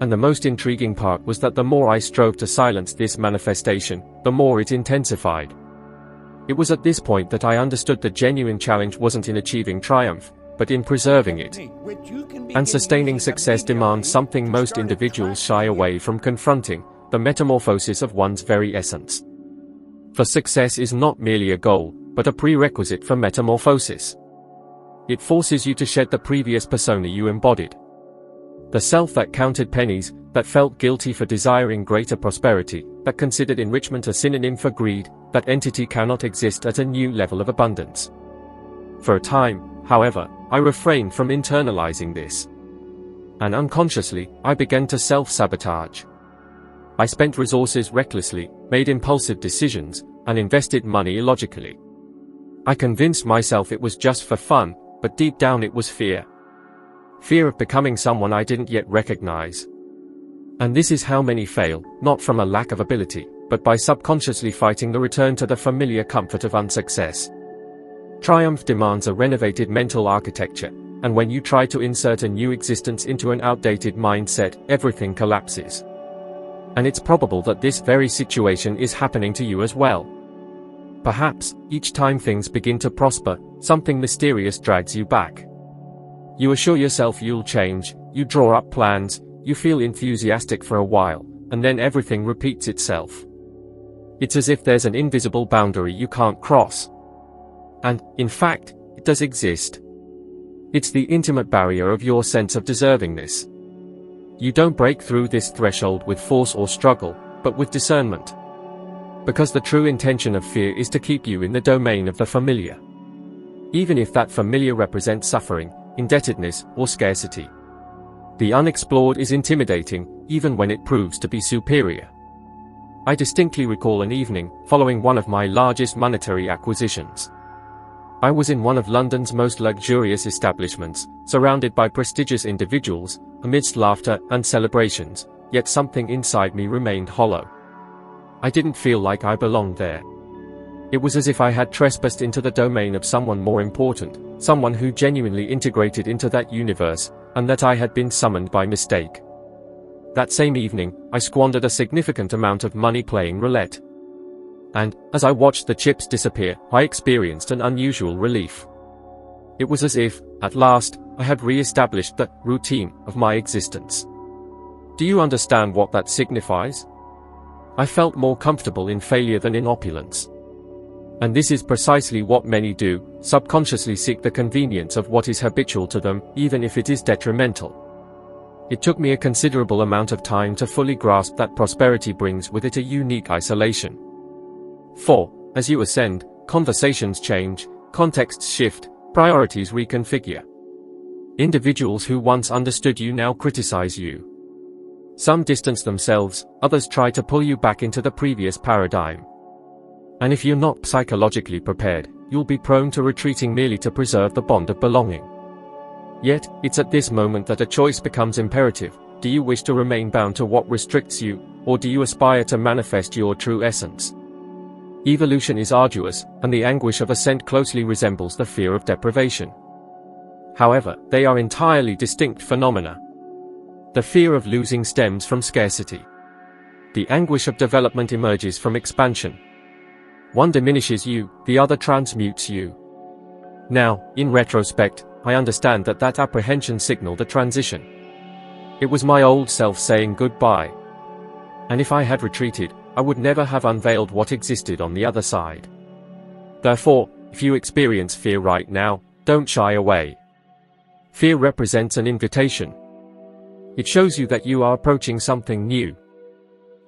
And the most intriguing part was that the more I strove to silence this manifestation, the more it intensified. It was at this point that I understood the genuine challenge wasn't in achieving triumph, but in preserving it. And sustaining success demands something most individuals shy away from confronting: the metamorphosis of one's very essence. For success is not merely a goal, but a prerequisite for metamorphosis. It forces you to shed the previous persona you embodied. The self that counted pennies, that felt guilty for desiring greater prosperity, that considered enrichment a synonym for greed, that entity cannot exist at a new level of abundance. For a time, however, I refrained from internalizing this. And unconsciously, I began to self-sabotage. I spent resources recklessly, made impulsive decisions, and invested money illogically. I convinced myself it was just for fun, but deep down it was fear. Fear of becoming someone I didn't yet recognize. And this is how many fail, not from a lack of ability, but by subconsciously fighting the return to the familiar comfort of unsuccess. Triumph demands a renovated mental architecture, and when you try to insert a new existence into an outdated mindset, everything collapses. And it's probable that this very situation is happening to you as well. Perhaps, each time things begin to prosper, something mysterious drags you back. You assure yourself you'll change, you draw up plans, you feel enthusiastic for a while, and then everything repeats itself. It's as if there's an invisible boundary you can't cross. And, in fact, it does exist. It's the intimate barrier of your sense of deservingness. You don't break through this threshold with force or struggle, but with discernment. Because the true intention of fear is to keep you in the domain of the familiar. Even if that familiar represents suffering, indebtedness, or scarcity. The unexplored is intimidating, even when it proves to be superior. I distinctly recall an evening, following one of my largest monetary acquisitions. I was in one of London's most luxurious establishments, surrounded by prestigious individuals, amidst laughter and celebrations, yet something inside me remained hollow. I didn't feel like I belonged there. It was as if I had trespassed into the domain of someone more important, someone who genuinely integrated into that universe, and that I had been summoned by mistake. That same evening, I squandered a significant amount of money playing roulette. And, as I watched the chips disappear, I experienced an unusual relief. It was as if, at last, I had re-established the routine of my existence. Do you understand what that signifies? I felt more comfortable in failure than in opulence. And this is precisely what many do, subconsciously seek the convenience of what is habitual to them, even if it is detrimental. It took me a considerable amount of time to fully grasp that prosperity brings with it a unique isolation. For, as you ascend, conversations change, contexts shift, priorities reconfigure. Individuals who once understood you now criticize you. Some distance themselves, others try to pull you back into the previous paradigm. And if you're not psychologically prepared, you'll be prone to retreating merely to preserve the bond of belonging. Yet, it's at this moment that a choice becomes imperative. Do you wish to remain bound to what restricts you, or do you aspire to manifest your true essence? Evolution is arduous, and the anguish of ascent closely resembles the fear of deprivation. However, they are entirely distinct phenomena. The fear of losing stems from scarcity. The anguish of development emerges from expansion. One diminishes you, the other transmutes you. Now, in retrospect, I understand that apprehension signaled a transition. It was my old self saying goodbye. And if I had retreated, I would never have unveiled what existed on the other side. Therefore, if you experience fear right now, don't shy away. Fear represents an invitation. It shows you that you are approaching something new.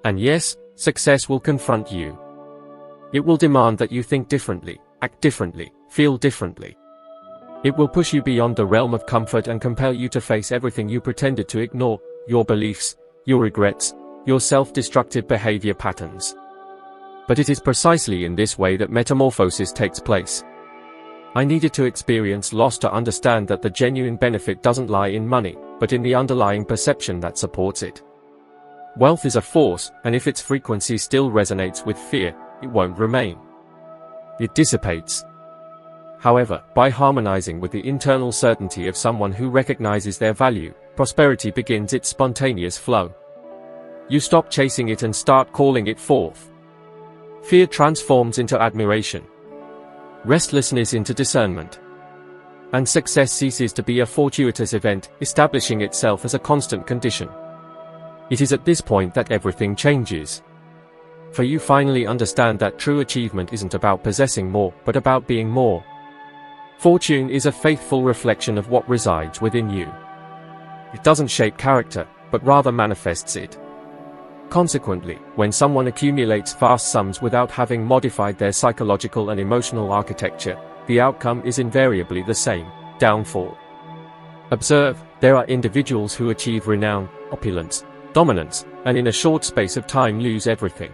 And yes, success will confront you. It will demand that you think differently, act differently, feel differently. It will push you beyond the realm of comfort and compel you to face everything you pretended to ignore, your beliefs, your regrets, your self-destructive behavior patterns. But it is precisely in this way that metamorphosis takes place. I needed to experience loss to understand that the genuine benefit doesn't lie in money, but in the underlying perception that supports it. Wealth is a force, and if its frequency still resonates with fear, it won't remain. It dissipates. However, by harmonizing with the internal certainty of someone who recognizes their value, prosperity begins its spontaneous flow. You stop chasing it and start calling it forth. Fear transforms into admiration. Restlessness into discernment. And success ceases to be a fortuitous event, establishing itself as a constant condition. It is at this point that everything changes. For you finally understand that true achievement isn't about possessing more, but about being more. Fortune is a faithful reflection of what resides within you. It doesn't shape character, but rather manifests it. Consequently, when someone accumulates vast sums without having modified their psychological and emotional architecture, the outcome is invariably the same: downfall. Observe, there are individuals who achieve renown, opulence, dominance, and in a short space of time lose everything.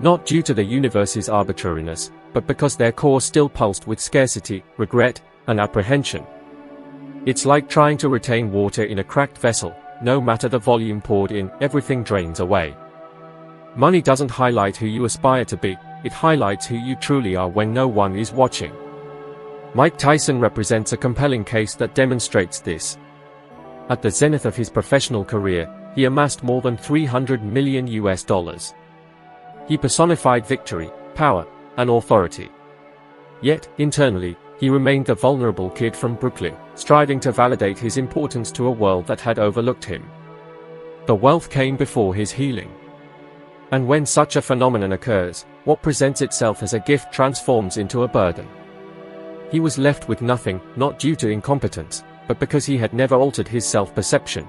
Not due to the universe's arbitrariness, but because their core still pulsed with scarcity, regret, and apprehension. It's like trying to retain water in a cracked vessel. No matter the volume poured in, everything drains away. Money doesn't highlight who you aspire to be, it highlights who you truly are when no one is watching. Mike Tyson represents a compelling case that demonstrates this. At the zenith of his professional career, he amassed more than $300 million. He personified victory, power, and authority. Yet, internally, he remained the vulnerable kid from Brooklyn, striving to validate his importance to a world that had overlooked him. The wealth came before his healing. And when such a phenomenon occurs, what presents itself as a gift transforms into a burden. He was left with nothing, not due to incompetence, but because he had never altered his self-perception.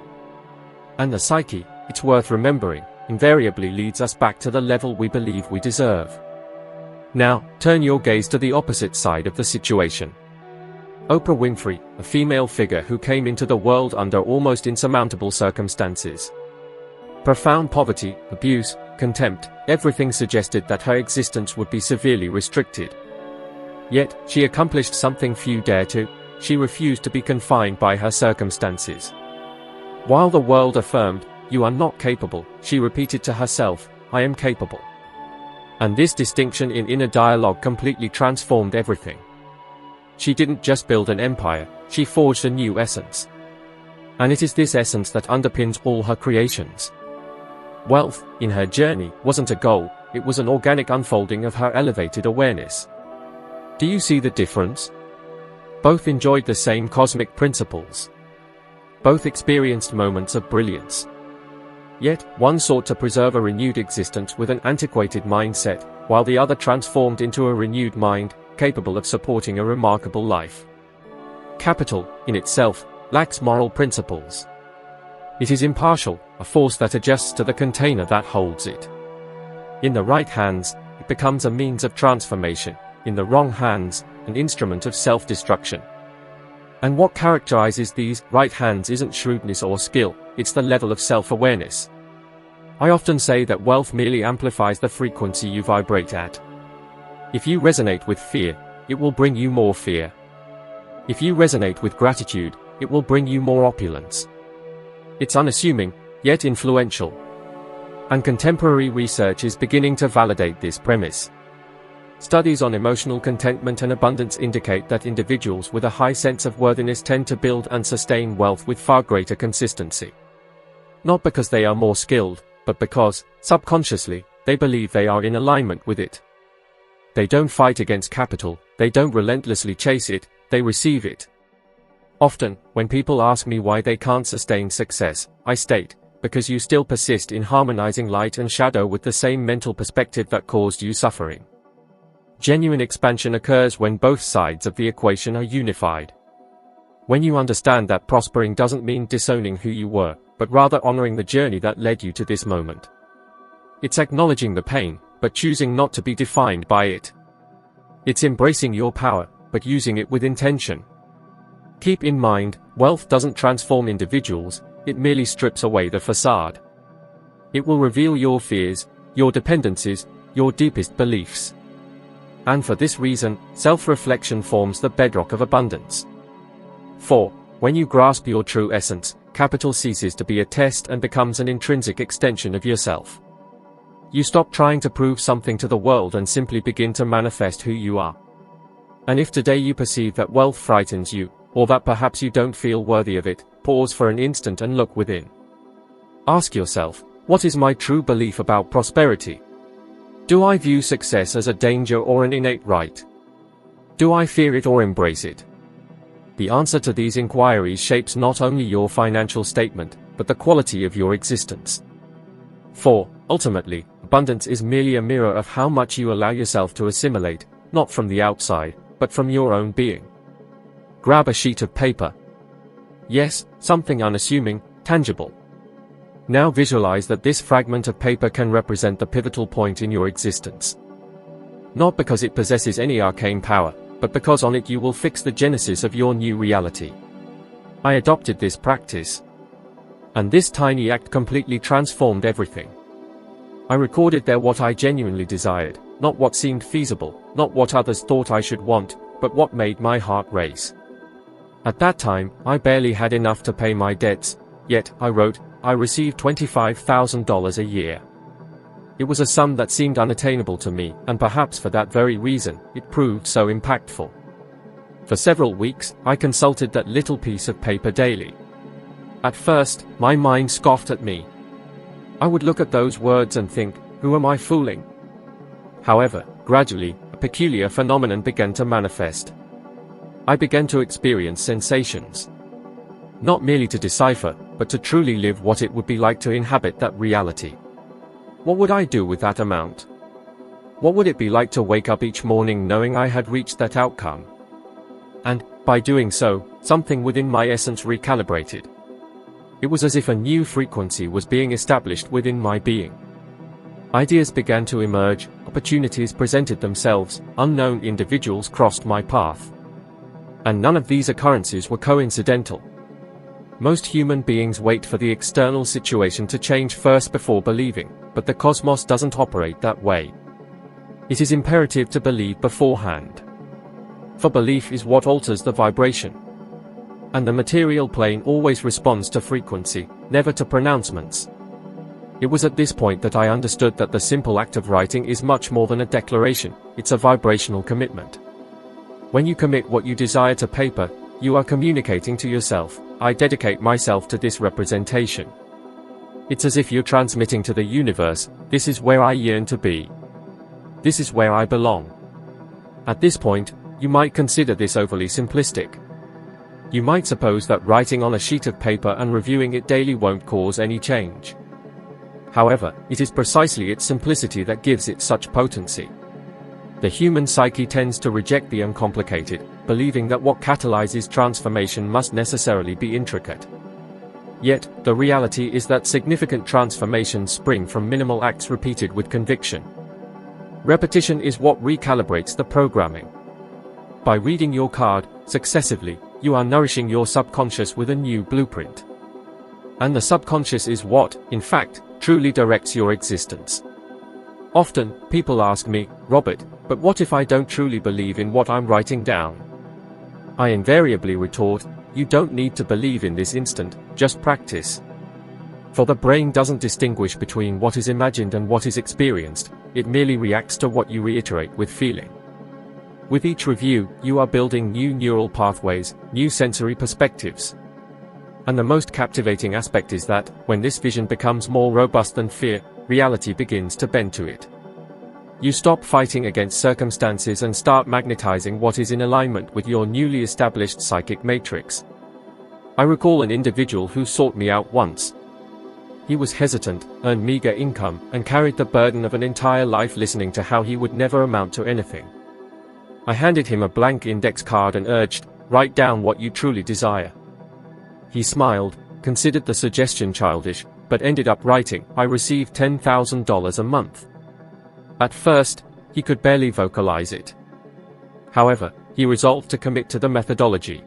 And the psyche, it's worth remembering, invariably leads us back to the level we believe we deserve. Now, turn your gaze to the opposite side of the situation. Oprah Winfrey, a female figure who came into the world under almost insurmountable circumstances. Profound poverty, abuse, contempt, everything suggested that her existence would be severely restricted. Yet, she accomplished something few dare to. She refused to be confined by her circumstances. While the world affirmed, "You are not capable," she repeated to herself, "I am capable." And this distinction in inner dialogue completely transformed everything. She didn't just build an empire, she forged a new essence. And it is this essence that underpins all her creations. Wealth, in her journey, wasn't a goal, it was an organic unfolding of her elevated awareness. Do you see the difference? Both enjoyed the same cosmic principles. Both experienced moments of brilliance. Yet, one sought to preserve a renewed existence with an antiquated mindset, while the other transformed into a renewed mind, capable of supporting a remarkable life. Capital, in itself, lacks moral principles. It is impartial, a force that adjusts to the container that holds it. In the right hands, it becomes a means of transformation. In the wrong hands, an instrument of self-destruction. And what characterizes these right hands isn't shrewdness or skill, it's the level of self-awareness. I often say that wealth merely amplifies the frequency you vibrate at. If you resonate with fear, it will bring you more fear. If you resonate with gratitude, it will bring you more opulence. It's unassuming, yet influential. And contemporary research is beginning to validate this premise. Studies on emotional contentment and abundance indicate that individuals with a high sense of worthiness tend to build and sustain wealth with far greater consistency. Not because they are more skilled, but because, subconsciously, they believe they are in alignment with it. They don't fight against capital, they don't relentlessly chase it, they receive it. Often, when people ask me why they can't sustain success, I state, because you still persist in harmonizing light and shadow with the same mental perspective that caused you suffering. Genuine expansion occurs when both sides of the equation are unified. When you understand that prospering doesn't mean disowning who you were, but rather honoring the journey that led you to this moment. It's acknowledging the pain, but choosing not to be defined by it. It's embracing your power, but using it with intention. Keep in mind, wealth doesn't transform individuals, it merely strips away the facade. It will reveal your fears, your dependencies, your deepest beliefs. And for this reason, self-reflection forms the bedrock of abundance. 4. When you grasp your true essence, capital ceases to be a test and becomes an intrinsic extension of yourself. You stop trying to prove something to the world and simply begin to manifest who you are. And if today you perceive that wealth frightens you, or that perhaps you don't feel worthy of it, pause for an instant and look within. Ask yourself, what is my true belief about prosperity? Do I view success as a danger or an innate right? Do I fear it or embrace it? The answer to these inquiries shapes not only your financial statement, but the quality of your existence. 4. Ultimately, abundance is merely a mirror of how much you allow yourself to assimilate, not from the outside, but from your own being. Grab a sheet of paper. Yes, something unassuming, tangible. Now visualize that this fragment of paper can represent the pivotal point in your existence. Not because it possesses any arcane power, but because on it you will fix the genesis of your new reality. I adopted this practice. And this tiny act completely transformed everything. I recorded there what I genuinely desired, not what seemed feasible, not what others thought I should want, but what made my heart race. At that time, I barely had enough to pay my debts, yet, I wrote, I received $25,000 a year. It was a sum that seemed unattainable to me, and perhaps for that very reason, it proved so impactful. For several weeks, I consulted that little piece of paper daily. At first, my mind scoffed at me. I would look at those words and think, who am I fooling? However, gradually, a peculiar phenomenon began to manifest. I began to experience sensations. Not merely to decipher, but to truly live what it would be like to inhabit that reality. What would I do with that amount? What would it be like to wake up each morning knowing I had reached that outcome? And, by doing so, something within my essence recalibrated. It was as if a new frequency was being established within my being. Ideas began to emerge, opportunities presented themselves, unknown individuals crossed my path. And none of these occurrences were coincidental. Most human beings wait for the external situation to change first before believing, but the cosmos doesn't operate that way. It is imperative to believe beforehand. For belief is what alters the vibration. And the material plane always responds to frequency, never to pronouncements. It was at this point that I understood that the simple act of writing is much more than a declaration, it's a vibrational commitment. When you commit what you desire to paper, you are communicating to yourself, I dedicate myself to this representation. It's as if you're transmitting to the universe, this is where I yearn to be. This is where I belong. At this point, you might consider this overly simplistic. You might suppose that writing on a sheet of paper and reviewing it daily won't cause any change. However, it is precisely its simplicity that gives it such potency. The human psyche tends to reject the uncomplicated, believing that what catalyzes transformation must necessarily be intricate. Yet, the reality is that significant transformations spring from minimal acts repeated with conviction. Repetition is what recalibrates the programming. By reading your card successively, you are nourishing your subconscious with a new blueprint. And the subconscious is what, in fact, truly directs your existence. Often, people ask me, Robert, but what if I don't truly believe in what I'm writing down? I invariably retort, you don't need to believe in this instant, just practice. For the brain doesn't distinguish between what is imagined and what is experienced, it merely reacts to what you reiterate with feeling. With each review, you are building new neural pathways, new sensory perspectives. And the most captivating aspect is that, when this vision becomes more robust than fear, reality begins to bend to it. You stop fighting against circumstances and start magnetizing what is in alignment with your newly established psychic matrix. I recall an individual who sought me out once. He was hesitant, earned meager income, and carried the burden of an entire life listening to how he would never amount to anything. I handed him a blank index card and urged, write down what you truly desire. He smiled, considered the suggestion childish, but ended up writing, I receive $10,000 a month. At first, he could barely vocalize it. However, he resolved to commit to the methodology.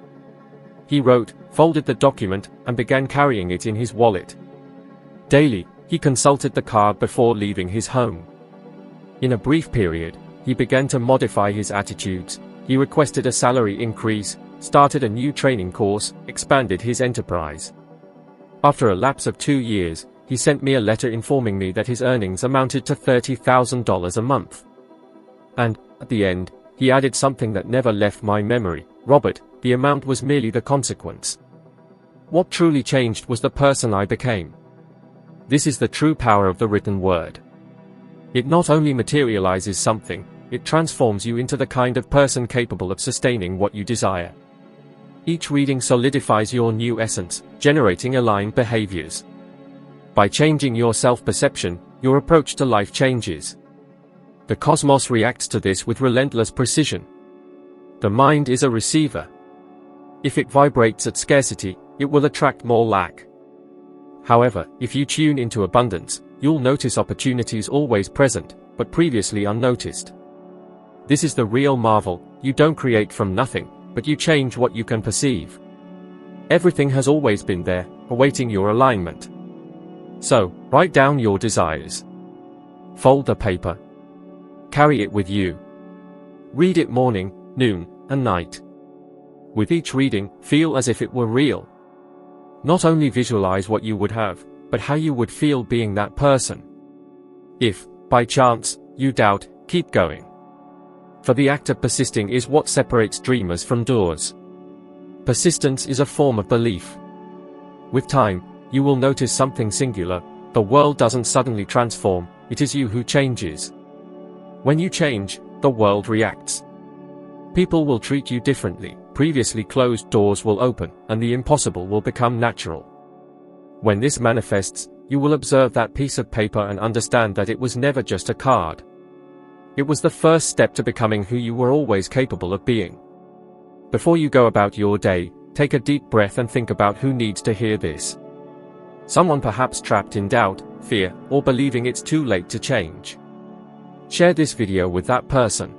He wrote, folded the document, and began carrying it in his wallet. Daily, he consulted the card before leaving his home. In a brief period, he began to modify his attitudes. He requested a salary increase, started a new training course, expanded his enterprise. After a lapse of 2 years, he sent me a letter informing me that his earnings amounted to $30,000 a month. And, at the end, he added something that never left my memory, Robert, the amount was merely the consequence. What truly changed was the person I became. This is the true power of the written word. It not only materializes something, it transforms you into the kind of person capable of sustaining what you desire. Each reading solidifies your new essence, generating aligned behaviors. By changing your self-perception, your approach to life changes. The cosmos reacts to this with relentless precision. The mind is a receiver. If it vibrates at scarcity, it will attract more lack. However, if you tune into abundance, you'll notice opportunities always present, but previously unnoticed. This is the real marvel, you don't create from nothing, but you change what you can perceive. Everything has always been there, awaiting your alignment. So, write down your desires. Fold the paper. Carry it with you. Read it morning, noon, and night. With each reading, feel as if it were real. Not only visualize what you would have, but how you would feel being that person. If, by chance, you doubt, keep going. For the act of persisting is what separates dreamers from doers. Persistence is a form of belief. With time, you will notice something singular. The world doesn't suddenly transform, it is you who changes. When you change, the world reacts. People will treat you differently, previously closed doors will open, and the impossible will become natural. When this manifests, you will observe that piece of paper and understand that it was never just a card. It was the first step to becoming who you were always capable of being. Before you go about your day, take a deep breath and think about who needs to hear this. Someone perhaps trapped in doubt, fear, or believing it's too late to change. Share this video with that person.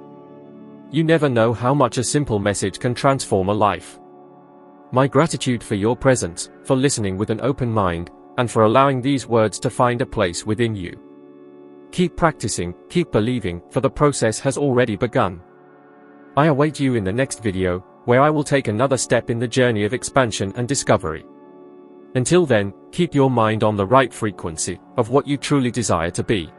You never know how much a simple message can transform a life. My gratitude for your presence, for listening with an open mind, and for allowing these words to find a place within you. Keep practicing, keep believing, for the process has already begun. I await you in the next video, where I will take another step in the journey of expansion and discovery. Until then, keep your mind on the right frequency, of what you truly desire to be.